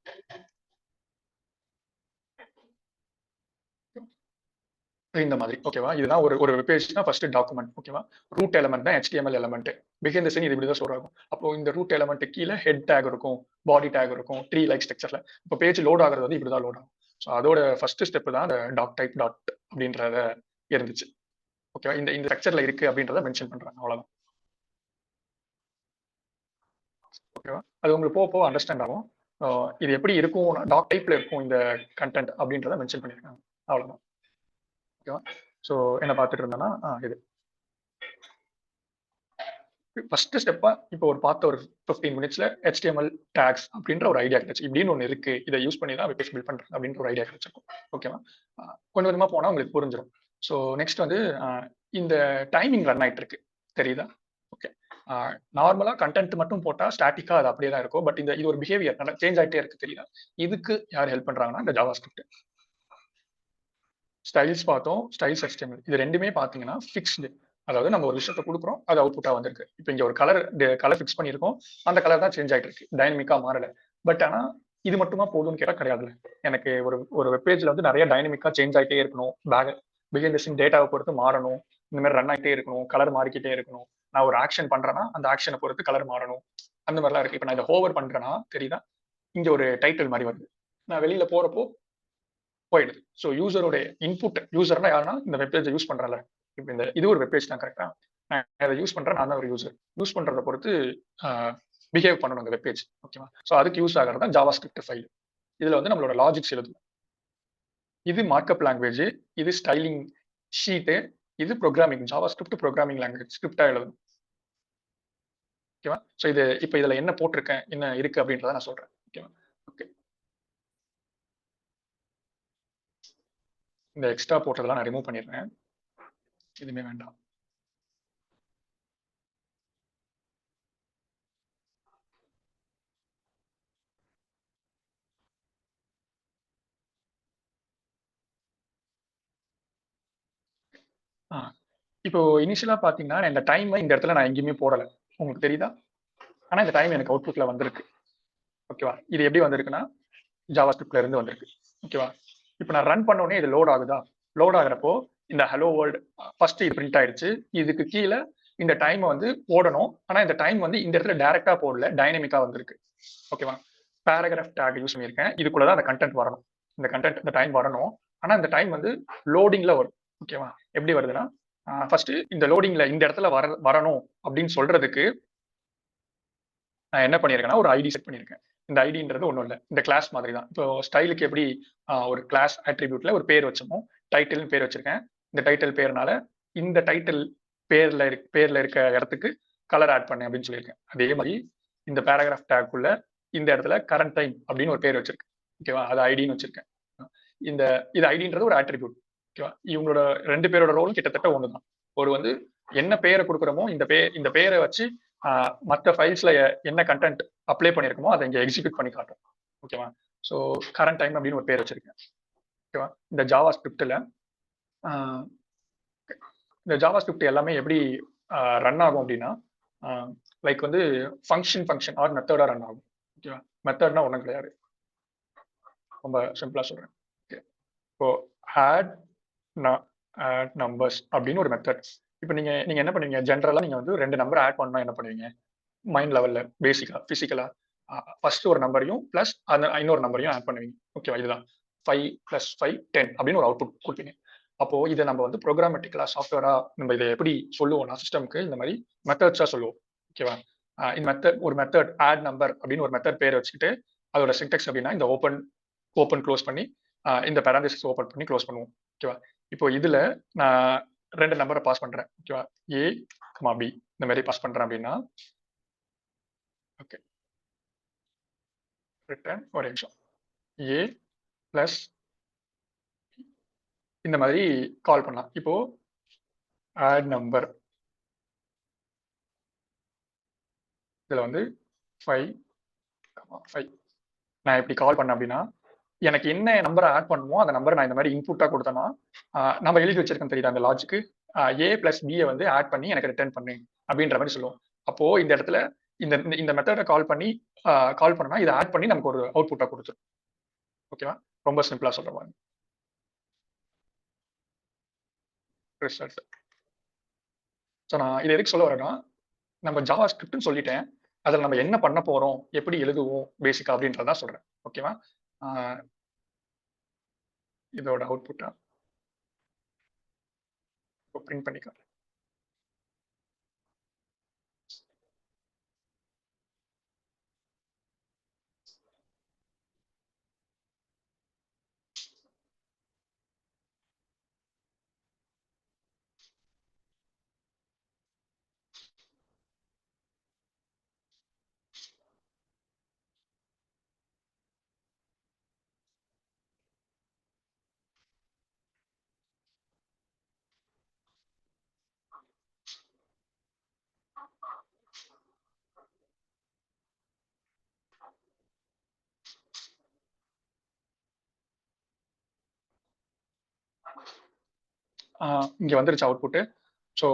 இந்த மாதிரி. ஓகேவா? இதுதான் ஒரு வெப்பேஜ்னா ஃபர்ஸ்ட் டாக்குமெண்ட். ஓகேவா? ரூட் எலிமெண்ட் தான் HTML element. Behind the scene இது இப்படி தான் ஸ்டோர் ஆகும். அப்போ இந்த ரூட் எலிமெண்ட் கீழே ஹெட் டேக் இருக்கும், பாடி டேக் இருக்கும், ட்ரீ லைக் ஸ்ட்ரக்சர்ல. இப்போ பேஜ் லோட் ஆகுறது வந்து இப்படிதான் லோட் ஆகும். ஸோ அதோட ஃபர்ஸ்ட் ஸ்டெப் தான் அந்த டாக் டைப் டாட் அப்படின்றத இருந்துச்சு. ஓகேவா? இந்த ஸ்ட்ரக்சர்ல இருக்கு அப்படின்றத மென்ஷன் பண்றாங்க. அவ்வளவுதான். ஓகேவா? அது உங்களுக்கு போக போக அண்டர்ஸ்டாண்ட் ஆகும். இது எப்படி இருக்கும், டாக் டைப்ல இருக்கும் இந்த கண்டென்ட் அப்படின்றத மென்ஷன் பண்ணியிருக்காங்க. அவ்வளவுதான். ஓகேவா? ஸோ என்ன பார்த்துட்டு இருந்தேன்னா இது ஃபர்ஸ்ட் ஸ்டெப்பா இப்போ ஒரு பார்த்த ஒரு 15 மினிட்ஸ்ல HTML டேக்ஸ் அப்படின்ற ஒரு ஐடியா கிடைச்சு. இப்படின்னு ஒண்ணு இருக்கு. இதை யூஸ் பண்ணி தான் வெப் பில்ட் பண்றது அப்படின்ற ஒரு ஐடியா கிடைச்சிருக்கும். ஓகேவா? கொஞ்சம் கொஞ்சமா போனா உங்களுக்கு புரிஞ்சிடும். ஸோ நெக்ஸ்ட் வந்து இந்த டைமிங் ரன் ஆயிட்டு இருக்கு. தெரியுதா? ஓகே. நார்மலா கண்டென்ட் மட்டும் போட்டா ஸ்டாட்டிக்கா அது அப்படியே தான் இருக்கும். பட் இது ஒரு பிஹேவியர் நல்லா சேஞ்ச் ஆயிட்டே இருக்கு. தெரியுதா? இதுக்கு யார் ஹெல்ப் பண்றாங்கன்னா இந்த ஜாவா ஸ்கிரிப்ட். ஸ்டைல்ஸ் பார்த்தோம், ஸ்டைல்ஸ் HTML. இது ரெண்டுமே பார்த்தீங்கன்னா ஃபிக்ஸ்டு. அதாவது நம்ம ஒரு விஷயத்தை கொடுக்குறோம், அது அவுட்புட்டா வந்திருக்கு. இப்போ இங்க ஒரு கலர் ஃபிக்ஸ் பண்ணியிருக்கோம், அந்த கலர் தான் சேஞ்ச் ஆயிட்டு இருக்கு, டைனமிக்கா மாறல. பட் ஆனா இது மட்டுமா போதும்னு கேட்டா கிடையாதுல்ல. எனக்கு ஒரு வெப்பேஜ்ல வந்து நிறைய டைனமிக்கா சேஞ்ச் ஆயிட்டே இருக்கணும், பிஹைண்ட் தி சீன் டேட்டாவை பொறுத்து மாறணும், இந்த மாதிரி ரன் ஆகிட்டே இருக்கணும், கலர் மாறிக்கிட்டே இருக்கணும். நான் ஒரு ஆக்ஷன் பண்றேன்னா அந்த ஆக்ஷனை பொறுத்து கலர் மாறணும். அந்த மாதிரிலாம் இருக்கு. இப்போ நான் இதை ஹோவர் பண்றேன்னா தெரியுதா, இங்க ஒரு டைட்டில் மாதிரி வருது. நான் வெளியில போறப்போ போயிடுது. ஸோ யூசரோட இன்புட், யூசர்னா யாருன்னா இந்த வெப்பேஜை யூஸ் பண்றல. இப்போ இது ஒரு வெப்பேஜ் தான் கரெக்டா, நான் அதை யூஸ் பண்றேன், நான் தான் ஒரு யூசர். யூஸ் பண்றதை பொறுத்து பிஹேவ் பண்ணணும் அந்த வெப்பேஜ். ஓகேவா? ஸோ அதுக்கு யூஸ் ஆகிறது தான் ஜாவா ஸ்கிரிப்ட் ஃபைல். இதுல வந்து நம்மளோட லாஜிக்ஸ் எழுதும். இது மார்க்அப் லாங்குவேஜ், இது ஸ்டைலிங் ஷீட்டு, இது programming. JavaScript programming language, ஸ்கிரிப்டா எழுதணும். ஓகேவா? ஸோ இது இப்போ இதுல என்ன போட்டிருக்கேன், என்ன இருக்கு அப்படின்றத நான் சொல்றேன். ஓகேவா? ஓகே. இந்த எக்ஸ்ட்ரா போட்டதெல்லாம் நான் ரிமூவ் பண்ணிடுறேன். எதுவுமே வேண்டாம். இப்போ இனிஷியலா பாத்தீங்கன்னா இந்த டைம் இந்த இடத்துல நான் எங்கேயுமே போடல, உங்களுக்கு தெரியுதா? ஆனா இந்த டைம் எனக்கு அவுட்புட்ல வந்திருக்கு. ஓகேவா? இது எப்படி வந்திருக்குன்னா ஜாவா ஸ்கிரிப்ட்ல இருந்து வந்திருக்கு. ஓகேவா? இப்போ நான் ரன் பண்ண உடனே இது லோட் ஆகுதா? லோட் ஆகுறப்போ இந்த ஹலோ வேர்ல்டு ஃபர்ஸ்ட் இது பிரிண்ட் ஆயிடுச்சு. இதுக்கு கீழே இந்த டைம் வந்து போடணும். ஆனா இந்த டைம் வந்து இந்த இடத்துல டைரக்டா போடல, டைனமிக்கா வந்திருக்கு. ஓகேவா? பேராகிராஃப் டேக் யூஸ் பண்ணியிருக்கேன். இதுக்குள்ளதான் அந்த கண்டென்ட் வரணும். இந்த டைம் வரணும். ஆனா இந்த டைம் வந்து லோடிங்ல வரும். ஓகேவா? எப்படி வருதுன்னா ஃபர்ஸ்ட் இந்த லோடிங்ல இந்த இடத்துல வரணும் அப்படின்னு சொல்றதுக்கு நான் என்ன பண்ணியிருக்கேன்னா ஒரு ஐடி செட் பண்ணியிருக்கேன். இந்த ஐடின்றது ஒன்றும் இல்லை, இந்த கிளாஸ் மாதிரி தான். இப்போ ஸ்டைலுக்கு எப்படி ஒரு கிளாஸ் அட்ரிபியூட்ல ஒரு பேர் வச்சோமோ, டைட்டில்னு பேர் வச்சிருக்கேன். இந்த டைட்டில் பேர்னால இந்த டைட்டில் பேர்ல இருக்க இடத்துக்கு கலர் ஆட் பண்ணேன் அப்படின்னு சொல்லியிருக்கேன். அதே மாதிரி இந்த பேராகிராஃப் டேக்குள்ள இந்த இடத்துல கரண்ட் டைம் அப்படின்னு ஒரு பேர் வச்சிருக்கேன். ஓகேவா? அது ஐடின்னு வச்சிருக்கேன். இந்த இது ஐடின்றது ஒரு அட்ரிபியூட். ஓகேவா? இவங்களோட 2 பேரோட ரோலும் கிட்டத்தட்ட ஒண்ணுதான். ஒரு வந்து என்ன பேரை கொடுக்குறோமோ இந்த பேரை வச்சு மற்ற ஃபைல்ஸ்ல என்ன கண்டென்ட் அப்ளை பண்ணிருக்கோமோ அதை இங்க எக்ஸிக்யூட் பண்ணி காட்டும். ஓகேவா? ஸோ கரண்ட் டைம் அப்படின்னு ஒரு பேர் வச்சிருக்கேன். ஓகேவா? இந்த ஜாவா ஸ்கிரிப்ட்ல இந்த ஜாவா ஸ்கிரிப்ட் எல்லாமே எப்படி ரன் ஆகும் அப்படின்னா லைக் வந்து ஃபங்க்ஷன் ஆர் மெத்தடா ரன் ஆகும். ஓகேவா? மெத்தட்னா ஒன்றும் கிடையாது, ரொம்ப சிம்பிளா சொல்றேன். இப்போ ஆட் நம்பர்ஸ் அப்படின்னு ஒரு மெத்தட். இப்போ நீங்க என்ன பண்ணுவீங்க, ஜென்ரலா நீங்க வந்து 2 நம்பர் ஆட் பண்ணா என்ன பண்ணுவீங்க, மைண்ட் லெவல்ல பேசிக்கா பிசிக்கலா ஃபர்ஸ்ட் ஒரு நம்பரையும் பிளஸ் அந்த இன்னொரு நம்பரையும் ஆட் பண்ணுவீங்க. ஓகேவா? இதுதான் 5 + 5 10 அப்படின்னு ஒரு அவுட்புட் கொடுப்பீங்க. அப்போ இதை நம்ம வந்து ப்ரோக்ராமேட்டிக்கலா சாஃப்ட்வேரா நம்ம இதை எப்படி சொல்லுவோம்னா சிஸ்டம்க்கு இந்த மாதிரி மெத்தட்ஸா சொல்லுவோம். ஓகேவா? இந்த ஒரு மெத்தட் ஆட் நம்பர் அப்படின்னு ஒரு மெத்தட் பேர் வச்சுக்கிட்டு அதோட சின்டெக்ஸ் அப்படின்னா இந்த ஓப்பன் க்ளோஸ் பண்ணி இந்த பேராந்திசிஸ் ஓப்பன் பண்ணி க்ளோஸ் பண்ணுவோம். ஓகேவா? இப்போ இதுல நான் 2 நம்பரை பாஸ் பண்றேன். ஓகேவா? A, B இந்த மாதிரி பாஸ் பண்றேன் அப்படின்னா ஓகே ரிட்டர்ன் ஒரு நிமிஷம் A பிளஸ் இந்த மாதிரி கால் பண்ணலாம். இப்போ ஆட் நம்பர் இதுல வந்து 5, 5 நான் எப்படி கால் பண்ணேன் அப்படின்னா எனக்கு என்ன நம்பரை ஆட் பண்ணுமோ அந்த நம்பரை நான் இந்த மாதிரி இன்புட்டா கொடுத்தேன்னா நம்ம எழுதி வச்சிருக்கோம் தெரியுது அந்த லாஜிக்கு A + B வந்து ஆட் பண்ணி எனக்கு ரிட்டர்ன் பண்ணு அப்படின்ற மாதிரி சொல்லுவோம். அப்போ இந்த இடத்துல இந்த மெத்தடை கால் பண்ணா இதை ஆட் பண்ணி நமக்கு ஒரு அவுட்புட்டா கொடுத்துரும். ஓகேவா? ரொம்ப சிம்பிளா சொல்ற மாதிரி ரிசல்ட். ஸோ நான் இது எதுக்கு சொல்ல வரேன்னா நம்ம ஜாவா ஸ்கிரிப்ட்னு சொல்லிட்டேன், அதில் நம்ம என்ன பண்ண போறோம், எப்படி எழுதுவோம் பேசிக்கா அப்படின்றதான் சொல்றேன். ஓகேவா? இதோட அவுட்புட்டா பிரிண்ட் பண்ணிக்கலாம். இங்க வந்துருச்சு அவுட்புட். ஸோ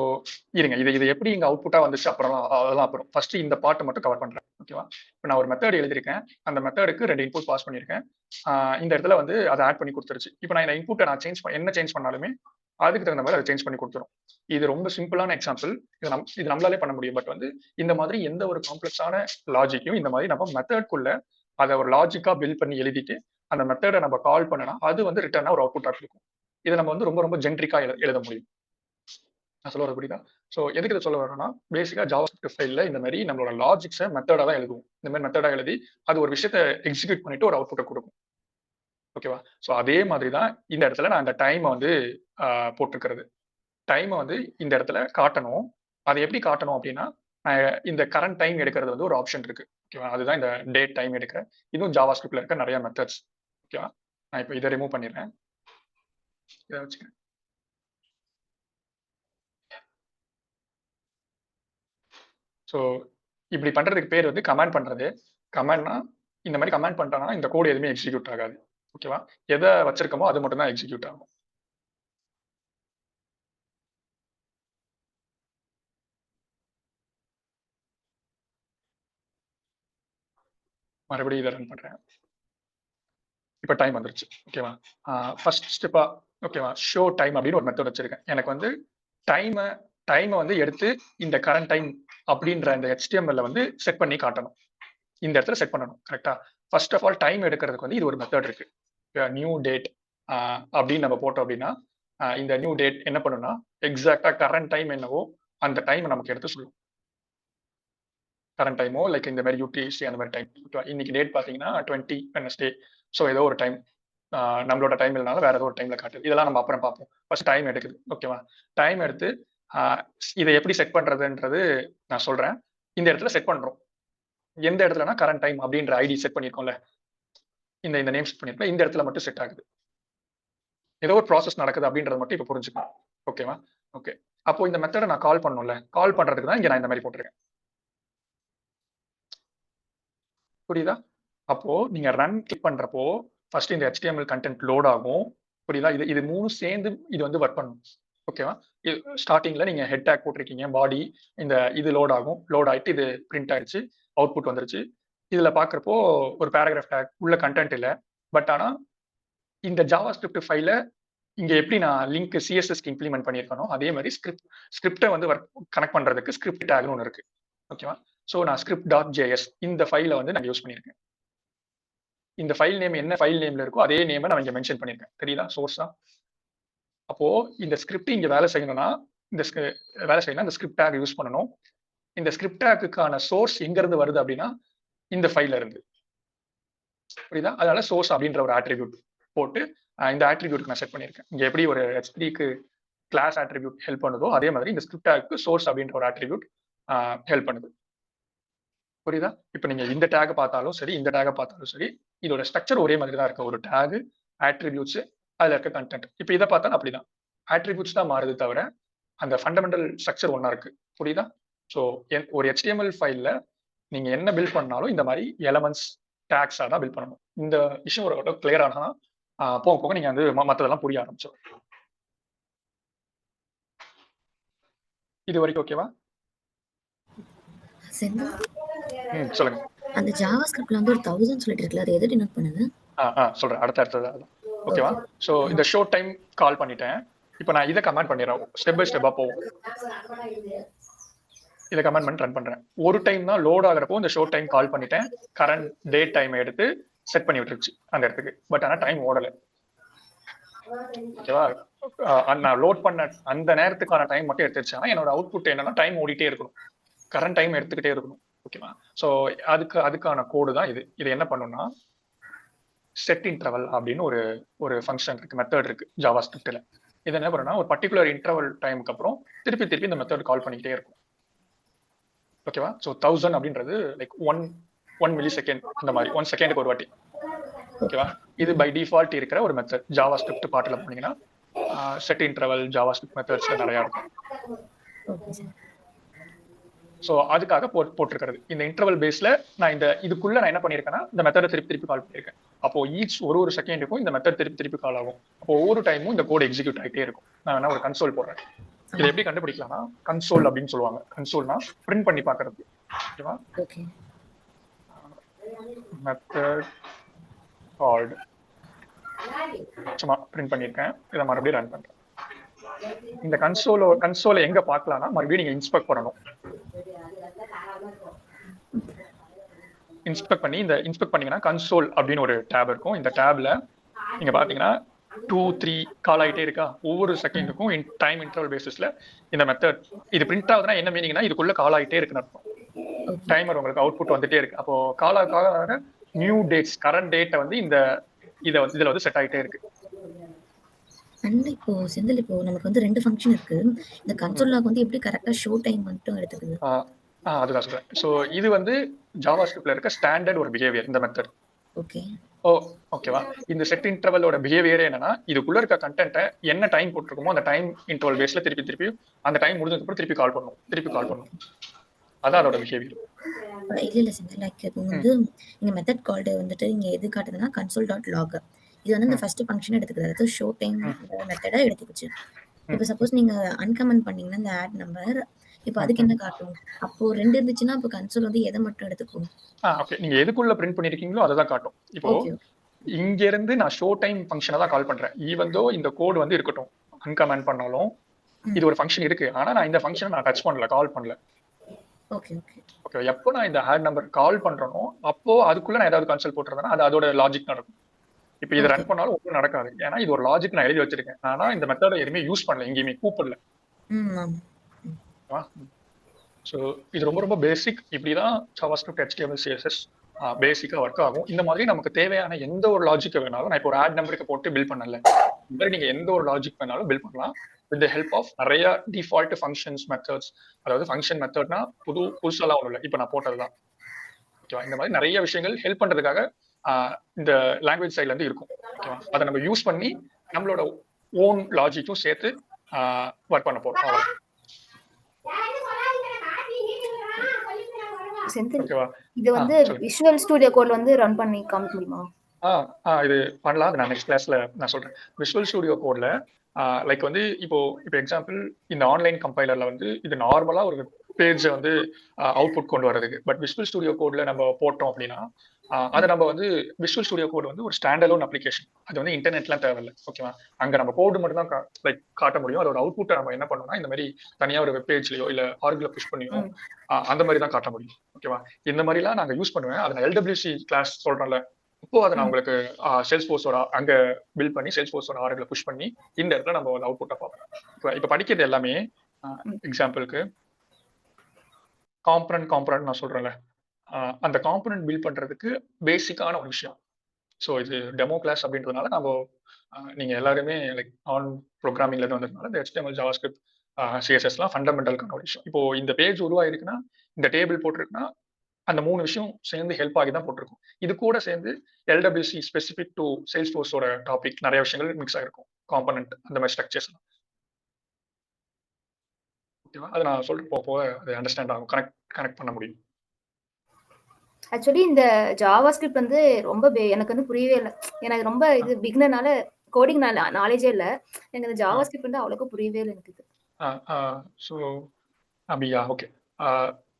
இருங்க, இது எப்படி இங்க அவுட்புட்டா வந்துச்சு அப்புறம் அதெல்லாம் அப்புறம். ஃபர்ஸ்ட் இந்த பார்ட்டை மட்டும் கவர் பண்றேன். ஓகேவா? இப்போ நான் ஒரு மெத்தட் எழுதியிருக்கேன். அந்த மெத்தடுக்கு 2 இன்புட் பாஸ் பண்ணியிருக்கேன். இந்த இடத்துல வந்து அதை ஆட் பண்ணி கொடுத்துருச்சு. இப்போ நான் இந்த இன்புட்டை நான் சேஞ்ச் பண்ணாலுமே அதுக்கு தகுந்த மாதிரி அதை சேஞ்ச் பண்ணி கொடுத்துரும். இது ரொம்ப சிம்பிளான எக்ஸாம்பிள். இது நம்மளாலே பண்ண முடியும். பட் வந்து இந்த மாதிரி எந்த ஒரு காம்ப்ளெக்ஸான லாஜிக்கையும் இந்த மாதிரி நம்ம மெத்தட்குள்ள அதை ஒரு லாஜிக்கா பில்ட் பண்ணி எழுதிட்டு அந்த மெத்தடை நம்ம கால் பண்ணனா அது வந்து ரிட்டர்னா ஒரு அவுட்புட்டா இருக்கும். இதை நம்ம வந்து ரொம்ப ரொம்ப ஜென்ரிக்கா எழுத முடியும். நான் சொல்ல வர புரியுதா? ஸோ எதுக்கு இதை சொல்ல வரேன்னா, பேசிக்கா ஜாவாஸ்கிரிப்ட் ஃபைல்ல இந்த மாதிரி நம்மளோட லாஜிக்ஸை மெத்தடா தான் எழுதுவோம். இந்த மாதிரி மெத்தடா எழுதி அது ஒரு விஷயத்தை எக்ஸிக்யூட் பண்ணிட்டு ஒரு அவுட்புட்டை கொடுக்கும். ஓகேவா? ஸோ அதே மாதிரி தான் இந்த இடத்துல நான் அந்த டைமை வந்து போட்டிருக்கிறது. டைமை வந்து இந்த இடத்துல காட்டணும். அதை எப்படி காட்டணும் அப்படின்னா, இந்த கரண்ட் டைம் எடுக்கிறது வந்து ஒரு ஆப்ஷன் இருக்கு. ஓகேவா? அதுதான் இந்த டேட் டைம் எடுக்கிறேன். இதுவும் ஜாவாஸ்கிரிப்ட்ல இருக்க நிறைய மெத்தட்ஸ். ஓகேவா? நான் இப்போ இதை ரிமூவ் பண்ணிடுறேன். இதை வச்சுக்கிறேன். ஸோ இப்படி பண்றதுக்கு பேர் வந்து கமாண்ட் பண்றது. கமாண்ட்னா இந்த மாதிரி கமாண்ட் பண்ணிட்டாங்கன்னா இந்த கோடு எதுவுமே எக்ஸிக்யூட் ஆகாது. ஓகேவா? எதை வச்சிருக்கோமோ அது மட்டும் தான் எக்ஸிக்யூட் ஆகும். மறுபடியும் இதை ரன் பண்றேன். இப்போ டைம் வந்துருச்சு. ஓகேவா? ஃபர்ஸ்ட் ஸ்டெப்பா ஓகேவா, ஷோ டைம் அப்படின்னு ஒரு மெத்தட் வச்சிருக்கேன். எனக்கு வந்து டைமை வந்து எடுத்து இந்த கரண்ட் டைம் அப்படின்ற இந்த HTML வந்து செட் பண்ணி காட்டணும். இந்த இடத்துல செட் பண்ணணும். கரெக்டா? ஃபர்ஸ்ட் ஆஃப் ஆல் டைம் எடுக்கிறதுக்கு வந்து இது ஒரு மெத்தட் இருக்கு. நியூ டேட் அப்படின்னு நம்ம போட்டோம் அப்படின்னா இந்த நியூ டேட் என்ன பண்ணுன்னா எக்ஸாக்டா கரண்ட் டைம் என்னவோ அந்த டைம் நமக்கு எடுத்து சொல்லும். கரண்ட் டைமோ லைக் இந்த மாதிரி UTC அந்த மாதிரி டைம். இன்னைக்கு டேட் பார்த்தீங்கன்னா 20 வெட்னஸ்டே. ஸோ ஏதோ ஒரு டைம் நம்மளோட டைம் இல்லைனாலும் வேற ஏதோ ஒரு டைம்ல காட்டுது. இதெல்லாம் நம்ம அப்புறம் பார்ப்போம். ஃபர்ஸ்ட் டைம் எடுக்குது. ஓகேவா? டைம் எடுத்து இதை எப்படி செட் பண்றதுன்றது நான் சொல்றேன். இந்த இடத்துல செட் பண்றோம். எந்த இடத்துலனா கரண்ட் டைம் அப்படின்ற ஐடி செட் பண்ணிருக்கோம்ல, இந்த நேம் செட் பண்ணிருக்கோம். இந்த இடத்துல மட்டும் செட் ஆகுது. ஏதோ ஒரு ப்ராசஸ் நடக்குது அப்படின்றது மட்டும் இப்போ புரிஞ்சுக்கணும். ஓகேவா? ஓகே. அப்போ இந்த மெத்தடை நான் கால் பண்ணணும்ல, கால் பண்றதுக்கு தான் இங்க நான் இந்த மாதிரி போட்டிருக்கேன். புரியுதா? அப்போ நீங்க ரன் கிளிக் பண்றப்போ ஃபர்ஸ்ட் இந்த HTML கண்டென்ட் லோட் ஆகும். புரியுதா? இது மூணும் சேர்ந்து இது வந்து ஒர்க் பண்ணும். ஓகேவா? ஸ்டார்டிங்ல நீங்க ஹெட் டேக் போட்டிருக்கீங்க, பாடி இது லோட் ஆகும். லோட் ஆயிட்டு இது பிரிண்ட் ஆயிடுச்சு, அவுட்புட் வந்துருச்சு. இதுல பாக்குறப்போ ஒரு பேராகிராஃப் டேக் உள்ள கண்டென்ட் இல்ல. பட் ஆனா இந்த ஜாவாஸ்கிரிப்ட் ஃபைல இங்க எப்படி நான் லிங்க் CSSக்கு இம்ப்ளிமெண்ட் பண்ணியிருக்கனோ அதே மாதிரி ஸ்கிரிப்டை வந்து கனெக்ட் பண்றதுக்கு ஸ்கிரிப்ட் டேக்னு ஒன்று இருக்கு. ஓகேவா? ஸோ நான் script.js இந்த ஃபைலை வந்து நான் யூஸ் பண்ணியிருக்கேன். இந்த ஃபைல் நேம் என்ன ஃபைல் நேம்ல இருக்கோ அதே நேமை நான் இங்க மென்ஷன் பண்ணியிருக்கேன். தெரியுதா? சோர்ஸா. அப்போ இந்த ஸ்கிரிப்ட் இங்க வேலை செய்யணும்னா இந்த ஸ்கிரிப்ட் டேக் யூஸ் பண்ணணும். இந்த ஸ்கிரிப்ட் டேக்குக்கான சோர்ஸ் எங்க இருந்து வருது அப்படின்னா இந்த ஃபைல்ல இருந்து. புரியுதா? அதனால சோர்ஸ் அப்படின்ற ஒரு ஆட்ரிபியூட் போட்டு இந்த ஆட்ரிபியூட் நான் செட் பண்ணியிருக்கேன். இங்க எப்படி ஒரு H3க்கு கிளாஸ் ஆட்ரிபியூட் ஹெல்ப் பண்ணுதோ அதே மாதிரி இந்த ஸ்கிரிப்ட் டேக்கு சோர்ஸ் அப்படின்ற ஒரு ஆட்ரிபியூட் ஹெல்ப் பண்ணுது. புரியுதா? இப்போ நீங்க இந்த டேக் பார்த்தாலும் சரி, இந்த டேக் பார்த்தாலும் சரி, இதோட ஸ்ட்ரக்சர் ஒரே மாதிரி தான் இருக்கு. ஒரு டேக், ஆட்ரிபியூட்ஸ், அதுல இருக்க கண்டென்ட். இப்போ இதை பார்த்தாலும் அப்படிதான். ஆட்ரிபியூட்ஸ் தான் மாறுது தவிர அந்த ஃபண்டமெண்டல் ஸ்ட்ரக்சர் ஒன்னா இருக்கு. புரியுதா? ஸோ ஒரு HTML ஃபைல்ல நீங்க என்ன பில்ட் பண்ணாலும் இந்த மாதிரி எலமெண்ட்ஸ் டேக்ஸா தான் பில்ட் பண்ணணும். இந்த விஷயம் ஒரு கிளியர் ஆனா போக போக நீங்க வந்து மற்றதெல்லாம் புரிய ஆரம்பிச்சிடும். இது வரைக்கும் ஓகேவா? சொல்லுங்க. அந்த ஜாவாஸ்கிரிப்ட்ல வந்து ஒரு 1000 சொல்லிட்டு இருக்குல்ல, அது எதை டினோட் பண்ணுது? சொல்றேன். அடுத்தது ஓகேவா? ஸோ இந்த ஷோ டைம் கால் பண்ணிட்டேன். இப்போ நான் இதை கமெண்ட் பண்ணிடுறேன். ஸ்டெப் பை ஸ்டெப்பா போவோம். இதை கமெண்ட் பண்ணி ரன் பண்றேன். ஒரு டைம் தான் லோட் ஆகிறப்போ இந்த ஷோ டைம் கால் பண்ணிட்டேன். கரண்ட் டேட் டைம் எடுத்து செட் பண்ணி விட்டுருச்சு அந்த இடத்துக்கு. பட் ஆனால் டைம் ஓடலை. ஓகேவா? நான் லோட் பண்ண அந்த நேரத்துக்கான டைம் மட்டும் எடுத்துருச்சு. ஆனால் என்னோட அவுட்புட் என்னன்னா டைம் ஓடிட்டே இருக்கணும், கரண்ட் டைம் எடுத்துக்கிட்டே இருக்கணும். ஓகேவா? ஸோ அதுக்கான கோடு தான் இது. இது என்ன பண்ணும்னா செட் இன்டர்வல் அப்படின்னு ஒரு ஃபங்க்ஷன் இருக்கு, மெத்தட் இருக்கு ஜாவாஸ்கிரிப்ட்ல. இது என்ன பண்ணுன்னா ஒரு பர்டிகுலர் இன்டர்வல் டைமுக்கு அப்புறம் திருப்பி இந்த மெத்தட் கால் பண்ணிக்கிட்டே இருக்கும். ஓகேவா? ஸோ 1000 அப்படின்றது லைக் ஒன் மில்லி செகண்ட், இந்த மாதிரி 1 செகண்டுக்கு ஒரு வாட்டி. ஓகேவா? இது பை டிஃபால்ட் இருக்கிற ஒரு மெத்தட். ஜாவாஸ்கிரிப்ட் பாட்டில் போனீங்கன்னா செட் இன்டர்வல் ஜாவாஸ்கிரிப்ட் மெத்தட்ஸ்ல நிறைய இருக்கும். ஸோ அதுக்காக போட்டிருக்கிறது. இந்த இன்டர்வல் பேஸ்ல நான் இதுக்குள்ள நான் என்ன பண்ணியிருக்கேன்னா இந்த மெத்தடை திருப்பி கால் பண்ணியிருக்கேன். அப்போ ஈச் ஒரு செகண்டுக்கும் இந்த மெத்தட் திருப்பி கால் ஆகும். அப்போ ஒவ்வொரு டைமும் இந்த கோட் எக்ஸிக்யூட் ஆகிட்டே இருக்கும். நான் வேணா ஒரு கன்சோல் போடுறேன். இதை எப்படி கண்டுபிடிக்கலாம்னா கன்சோல் அப்படின்னு சொல்லுவாங்க. கன்சோல்னா பிரிண்ட் பண்ணி பாக்குறது. ஓகேவா? மெத்தட் கால்டு சும்மா பிரிண்ட் பண்ணியிருக்கேன். இதை மறுபடியும் ரன் பண்றேன். இந்த கன்சோலை எங்க பார்க்கலாம்னா மறுபடியும் நீங்க இன்ஸ்பெக்ட் பண்ணணும். இன்ஸ்பெக்ட் பண்ணீங்கன்னா கன்சோல் அப்படின்னு ஒரு டேப் இருக்கும். இந்த டேப்ல நீங்க பாத்தீங்கன்னா 2, 3 கால் ஆகிட்டே இருக்கா. ஒவ்வொரு செகண்டுக்கும் டைம் இன்டர்வல் பேசிஸ்ல இந்த மெத்தட் இது பிரிண்ட் ஆகுதுன்னா என்ன மீனிங்னா இதுக்குள்ள கால் ஆகிட்டே இருக்குன்னு அர்த்தம். டைமர் உங்களுக்கு அவுட்புட் வந்துட்டே இருக்கு. அப்போ கால் ஆக நியூ டேட்ஸ் கரண்ட் டேட்டை வந்து இதுல வந்து செட் ஆகிட்டே இருக்கு. அண்ட் இப்போ செந்தில், இப்போ நமக்கு வந்து 2 ஃபங்க்ஷன் இருக்கு. இந்த கன்சோல் லாக் வந்து எப்படி கரெக்டா ஷோ டைம் மட்டும் எடுத்துக்குது? அதுதான் சொல்றேன். ஸோ இது வந்து ஜாவா ஸ்கிரிப்ட்ல இருக்க ஸ்டாண்டர்ட் ஒரு பிஹேவியர் இந்த மெத்தட். ஓகே. ஓகேவா? இந்த செட் இன்டர்வலோட பிஹேவியரே என்னன்னா இதுக்குள்ள இருக்க கண்டென்ட்டை என்ன டைம் போட்டிருக்கோமோ அந்த டைம் இன்டர்வல் பேஸ்ல திருப்பி அந்த டைம் முடிஞ்சதுக்கு அப்புறம் திருப்பி கால் பண்ணணும். அதான் அதோட பிஹேவியர். இல்ல செந்தில், லைக் இப்போ வந்து இந்த மெத்தட் கால்டு வந்துட்டு இங்க எது காட்டுதுன்னா கன்சோல் டாட் லாக். இது வந்து இந்த ஃபர்ஸ்ட் ஃபங்க்ஷன் எடுத்துக்கிறது. அதாவது ஷோ டைம் மெத்தடா எடுத்துக்கிச்சு. இப்போ சப்போஸ் நீங்க அன்கமெண்ட் பண்ணீங்கன்னா இந்த ஆட் நம்பர் இப்போ அதுக்கு என்ன காட்டும்? அப்போ 2 இருந்துச்சுன்னா அப்போ கன்சோல் வந்து எதை மட்டும் எடுத்துக்கும்? ஓகே, நீங்க எதுக்குள்ள பிரிண்ட் பண்ணிருக்கீங்களோ அதை தான் காட்டும். இப்போ இங்க இருந்து நான் ஷோ டைம் ஃபங்க்ஷனை தான் கால் பண்றேன். ஈவன் தோ இந்த கோட் வந்து இருக்கட்டும், அன்கமெண்ட் பண்ணாலும் இது ஒரு ஃபங்க்ஷன் இருக்கு. ஆனா நான் இந்த ஃபங்க்ஷனை நான் டச் பண்ணல, கால் பண்ணல. ஓகே. எப்போ நான் இந்த ஆட் நம்பர் கால் பண்றேனோ அப்போ அதுக்குள்ள நான் ஏதாவது கன்சோல் போட்டுறேன்னா அது அதோட லாஜிக் நடக்கும். இப்போ இதை ரன் பண்ணாலும் ஒன்றும் நடக்காது. ஏன்னா இது ஒரு லாஜிக் நான் எழுதி வச்சிருக்கேன். ஆனா இந்த மெத்தடை எதுவுமே யூஸ் பண்ணல, எங்கேயுமே கூப்பிடல. ஸோ இது ரொம்ப பேசிக். இப்படிதான் ஜாவாஸ்கிரிப்ட் HTML CSS பேசிக்கா ஒர்க் ஆகும். இந்த மாதிரி நமக்கு தேவையான எந்த ஒரு லாஜிக் வேணாலும் நான் இப்போ ஒரு ஆட் நம்பருக்கு போட்டு பில் பண்ணல. இந்த மாதிரி நீங்க எந்த ஒரு லாஜிக் வேணாலும் பில் பண்ணலாம் வித் த ஹெல்ப் ஆஃப் நிறைய டிஃபால்ட் ஃபங்க்ஷன்ஸ் மெத்தட்ஸ். அதாவது ஃபங்க்ஷன் மெத்தட்னா புதுசாலாம் ஒன்றும் இல்லை, இப்போ நான் போட்டதுதான். ஓகேவா? இந்த மாதிரி நிறைய விஷயங்கள் ஹெல்ப் பண்றதுக்காக இந்த லாங்குவேஜ் சைட்ல இருந்து இருக்கும். ஓகேவா? அதை நம்ம யூஸ் பண்ணி நம்மளோட ஓன் லாஜிக்கும் சேர்த்து ஒர்க் பண்ண போறோம். இது வந்து விஷுவல் ஸ்டுடியோ கோட்ல வந்து ரன் பண்ணி காமிக்க முடியுமா? இது பண்ணலாம். அது நான் நெக்ஸ்ட் கிளாஸ்ல நான் சொல்றேன். விஷுவல் ஸ்டுடியோ கோட்ல லைக் வந்து இப்போ எக்ஸாம்பிள் இந்த ஆன்லைன் கம்பைலர்ல வந்து இது நார்மலா ஒரு பேஜை வந்து அவுட்புட் கொண்டு வரதுக்கு. பட் விஷுவல் ஸ்டுடியோ கோட்ல நம்ம போட்டோம் அப்படின்னா அதை நம்ம வந்து விஷுவல் ஸ்டுடியோ கோட் வந்து ஒரு ஸ்டாண்டர்ட் அப்ளிகேஷன். அது வந்து இன்டர்நெட்லாம் தேவையில்லை. ஓகேவா? அங்க நம்ம கோடு மட்டும் தான் லைக் காட்ட முடியும். அதோட அவுட்புட்டை நம்ம என்ன பண்ணோம்னா இந்த மாதிரி தனியா ஒரு வெப் பேஜ்லயோ இல்ல ஆர்கில புஷ் பண்ணியோ அந்த மாதிரி தான் காட்ட முடியும். ஓகேவா? இந்த மாதிரிலாம் நாங்க யூஸ் பண்ணுவேன். அதை நான் LWC கிளாஸ் சொல்றேன்ல, இப்போ அதை நான் உங்களுக்கு சேல்ஸ்ஃபோர்ஸோட அங்க பில்ட் பண்ணி சேல்ஸ்ஃபோர்ஸோட ஆர்கில புஷ் பண்ணி இந்த இடத்துல நம்ம ஒரு அவுட்புட்டை பார்ப்போம். இப்போ படிக்கிறது எல்லாமே எக்ஸாம்பிளுக்கு காம்பனன்ட் நான் சொல்றேன்ல, அந்த காம்பனன்ட் பில்ட் பண்றதுக்கு பேசிக்கான ஒரு விஷயம். ஸோ இது டெமோ கிளாஸ் அப்படின்றதுனால நம்ம நீங்க எல்லாருமே லைக் ஆன் ப்ரோக்ராமிங்ல இருந்து வந்ததுனால இந்த HTML JavaScript CSSலாம் ஃபண்டமெண்டலுக்கான ஒரு விஷயம். இப்போ இந்த பேஜ் உருவாயிருக்குன்னா இந்த டேபிள் போட்டிருக்குன்னா அந்த 3 விஷயம் சேர்ந்து ஹெல்ப் ஆகி தான் போட்டிருக்கும். இது கூட சேர்ந்து LWC ஸ்பெசிபிக் டு சேல்ஸ்ஃபோர்ஸோட டாபிக் நிறைய விஷயங்கள் மிக்ஸ் ஆகிருக்கும். காம்பனன்ட் அந்த மாதிரி ஸ்ட்ரக்சர்ஸ். ஓகேவா? அதை நான் சொல்லிட்டு போக அதை அண்டர்ஸ்டாண்ட் ஆகும், கனெக்ட் பண்ண முடியும். ஆக்சுவலி இந்த ஜாவாஸ்கிரிப்ட் வந்து ரொம்ப எனக்கு வந்து புரியவே இல்லை. எனக்கு ரொம்ப இது பிகினர்னால கோடிங் நாலேஜே இல்லை. எனக்கு இந்த ஜாவாஸ்கிரிப்ட் வந்து அவ்வளோக்கு புரியவே இல்லை எனக்கு இது. ஸோ அப்படியா? ஓகே.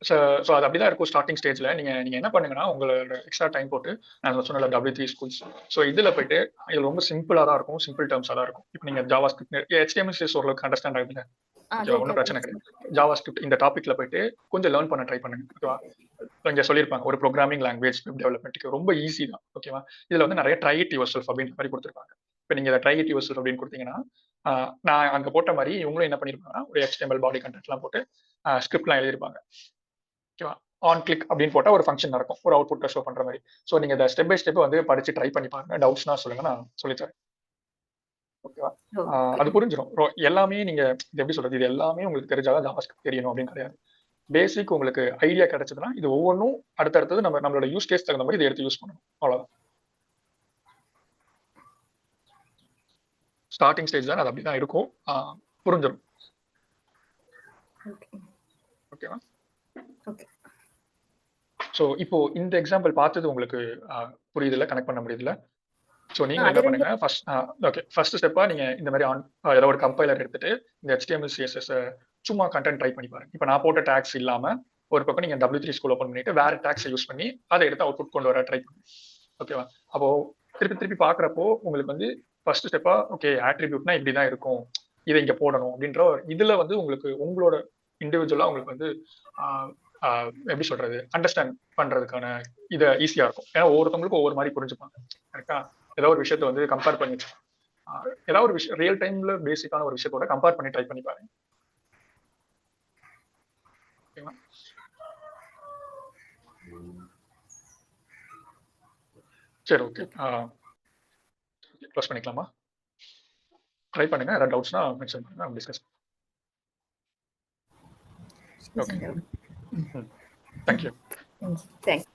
ஸோ அது அப்படிதான் இருக்கும் ஸ்டார்டிங் ஸ்டேஜ்ல. நீங்க என்ன பண்ணுங்கன்னா உங்களோட எக்ஸ்ட்ரா டைம் போட்டு நான் சொன்ன W3 ஸ்கூல்ஸ், ஸோ இதுல போயிட்டு இது ரொம்ப சிம்பிளா தான் இருக்கும், சிம்பிள் டேர்ம்ஸா தான் இருக்கும். இப்போ நீங்க ஜாவாஸ்கிரிப்ட் HTML CSS ஓரளவுக்கு அண்டர்ஸ்டாண்ட் ஆகுதுங்க. ஓகேவா? ஒன்றும் பிரச்சனை கிடையாது. ஜாவாஸ்கிரிப்ட் இந்த டாபிக்ல போயிட்டு கொஞ்சம் லேர்ன் பண்ண ட்ரை பண்ணுங்க. ஓகேவா? இங்க சொல்லியிருப்பாங்க ஒரு ப்ரோக்ராமிங் லாங்குவேஜ் வெப் டெவலப்மெண்ட்டுக்கு ரொம்ப ஈஸி தான். ஓகேவா? இதுல வந்து நிறைய ட்ரை இட் யுவர்செல்ஃப் அப்படின்ற மாதிரி கொடுத்துருப்பாங்க. இப்போ நீங்க ட்ரை இட் யுவர்செல்ஃப் அப்படின்னு கொடுத்தீங்கன்னா நான் அங்க போட்ட மாதிரி இவங்களும் என்ன பண்ணிருப்பாங்கன்னா ஒரு HTML பாடி கண்டென்ட்லாம் போட்டு ஸ்கிரிப்ட்லாம் எழுதிருப்பாங்க. ஓகேவா? ஆன் கிளிக் அப்படின்னு போட்டா ஒரு ஃபங்க்ஷன் நடக்கும், ஒரு அவுட்புட்டை ஷோ பண்ற மாதிரி. ஸோ நீங்க இந்த ஸ்டெப் பை ஸ்டெப் வந்து படிச்சு ட்ரை பண்ணி பாருங்க. டவுட்ஸ்னா சொல்லுங்க, நான் சொல்லித்தரேன். ஓகேவா? அது புரிஞ்சிடும். எல்லாமே நீங்க இது எப்படி சொல்றது, இது எல்லாமே உங்களுக்கு தெரிஞ்சாதான் ஜாவாஸ்கிரிப்ட் தெரியணும் அப்படின்னு கிடையாது. பேசிக் உங்களுக்கு ஐடியா கிடைச்சதுன்னா இது ஒவ்வொன்றும் அடுத்தடுத்தது நம்மளோட யூஸ் கேஸ் தகுந்த மாதிரி இதை எடுத்து யூஸ் பண்ணணும். அவ்வளவுதான். ஸ்டார்டிங் ஸ்டேஜ் தான் அது அப்படிதான் இருக்கும். புரிஞ்சிடும். ஓகேவா? ஸோ இப்போ இந்த எக்ஸாம்பிள் பார்த்தது உங்களுக்கு புரியுதுல, கனெக்ட் பண்ண முடியுதுல? ஸோ நீங்க அது என்ன 2 பண்ணுங்க, ஃபர்ஸ்ட் ஸ்டெப்பா நீங்க இந்த மாதிரி ஏதோ ஒரு கம்பைலர் எடுத்துட்டு இந்த HTML CSS சும்மா கண்டென்ட் ட்ரை பண்ணி பாருங்க. இப்போ நான் போட்ட டேக்ஸ் இல்லாம ஒரு பக்கம் நீங்க W3 ஸ்கூல் ஓப்பன் பண்ணிட்டு வேற டேக்ஸை யூஸ் பண்ணி அதை எடுத்து அவுட்புட் கொண்டு வர ட்ரை பண்ணுங்க. ஓகேவா? அப்போ திருப்பி பாக்குறப்போ உங்களுக்கு வந்து ஃபர்ஸ்ட் ஸ்டெப்பா ஓகே ஆட்ரிபியூட்னா இப்படிதான் இருக்கும், இதை இங்க போடணும் அப்படின்ற இதுல வந்து உங்களுக்கு உங்களோட இண்டிவிஜுவலா உங்களுக்கு வந்து எப்படி சொல்றது, அண்டர்ஸ்டாண்ட் பண்றதுக்கான இது ஈஸியா இருக்கும். ஏன்னா ஒவ்வொருத்தவங்களுக்கும் ஒவ்வொரு மாதிரி புரிஞ்சுப்பாங்க. கரெக்டா? ஏதோ ஒரு விஷயத்த வந்து கம்பேர் பண்ணி ஏதாவது ஒரு விஷயம் ரியல் டைம்ல பேசிக்கான ஒரு விஷயத்தோட கம்பேர் பண்ணி ட்ரை பண்ணி பாருங்க. ஓகேவா? சரி, ஓகே. க்ளோஸ் பண்ணிக்கலாமா? ட்ரை பண்ணுங்க. ஏதாவது டவுட்ஸ்னா மென்ஷன் பண்ணுங்க, நம்ம டிஸ்கஸ். ஓகே. தேங்க்யூ. தேங்க்ஸ்.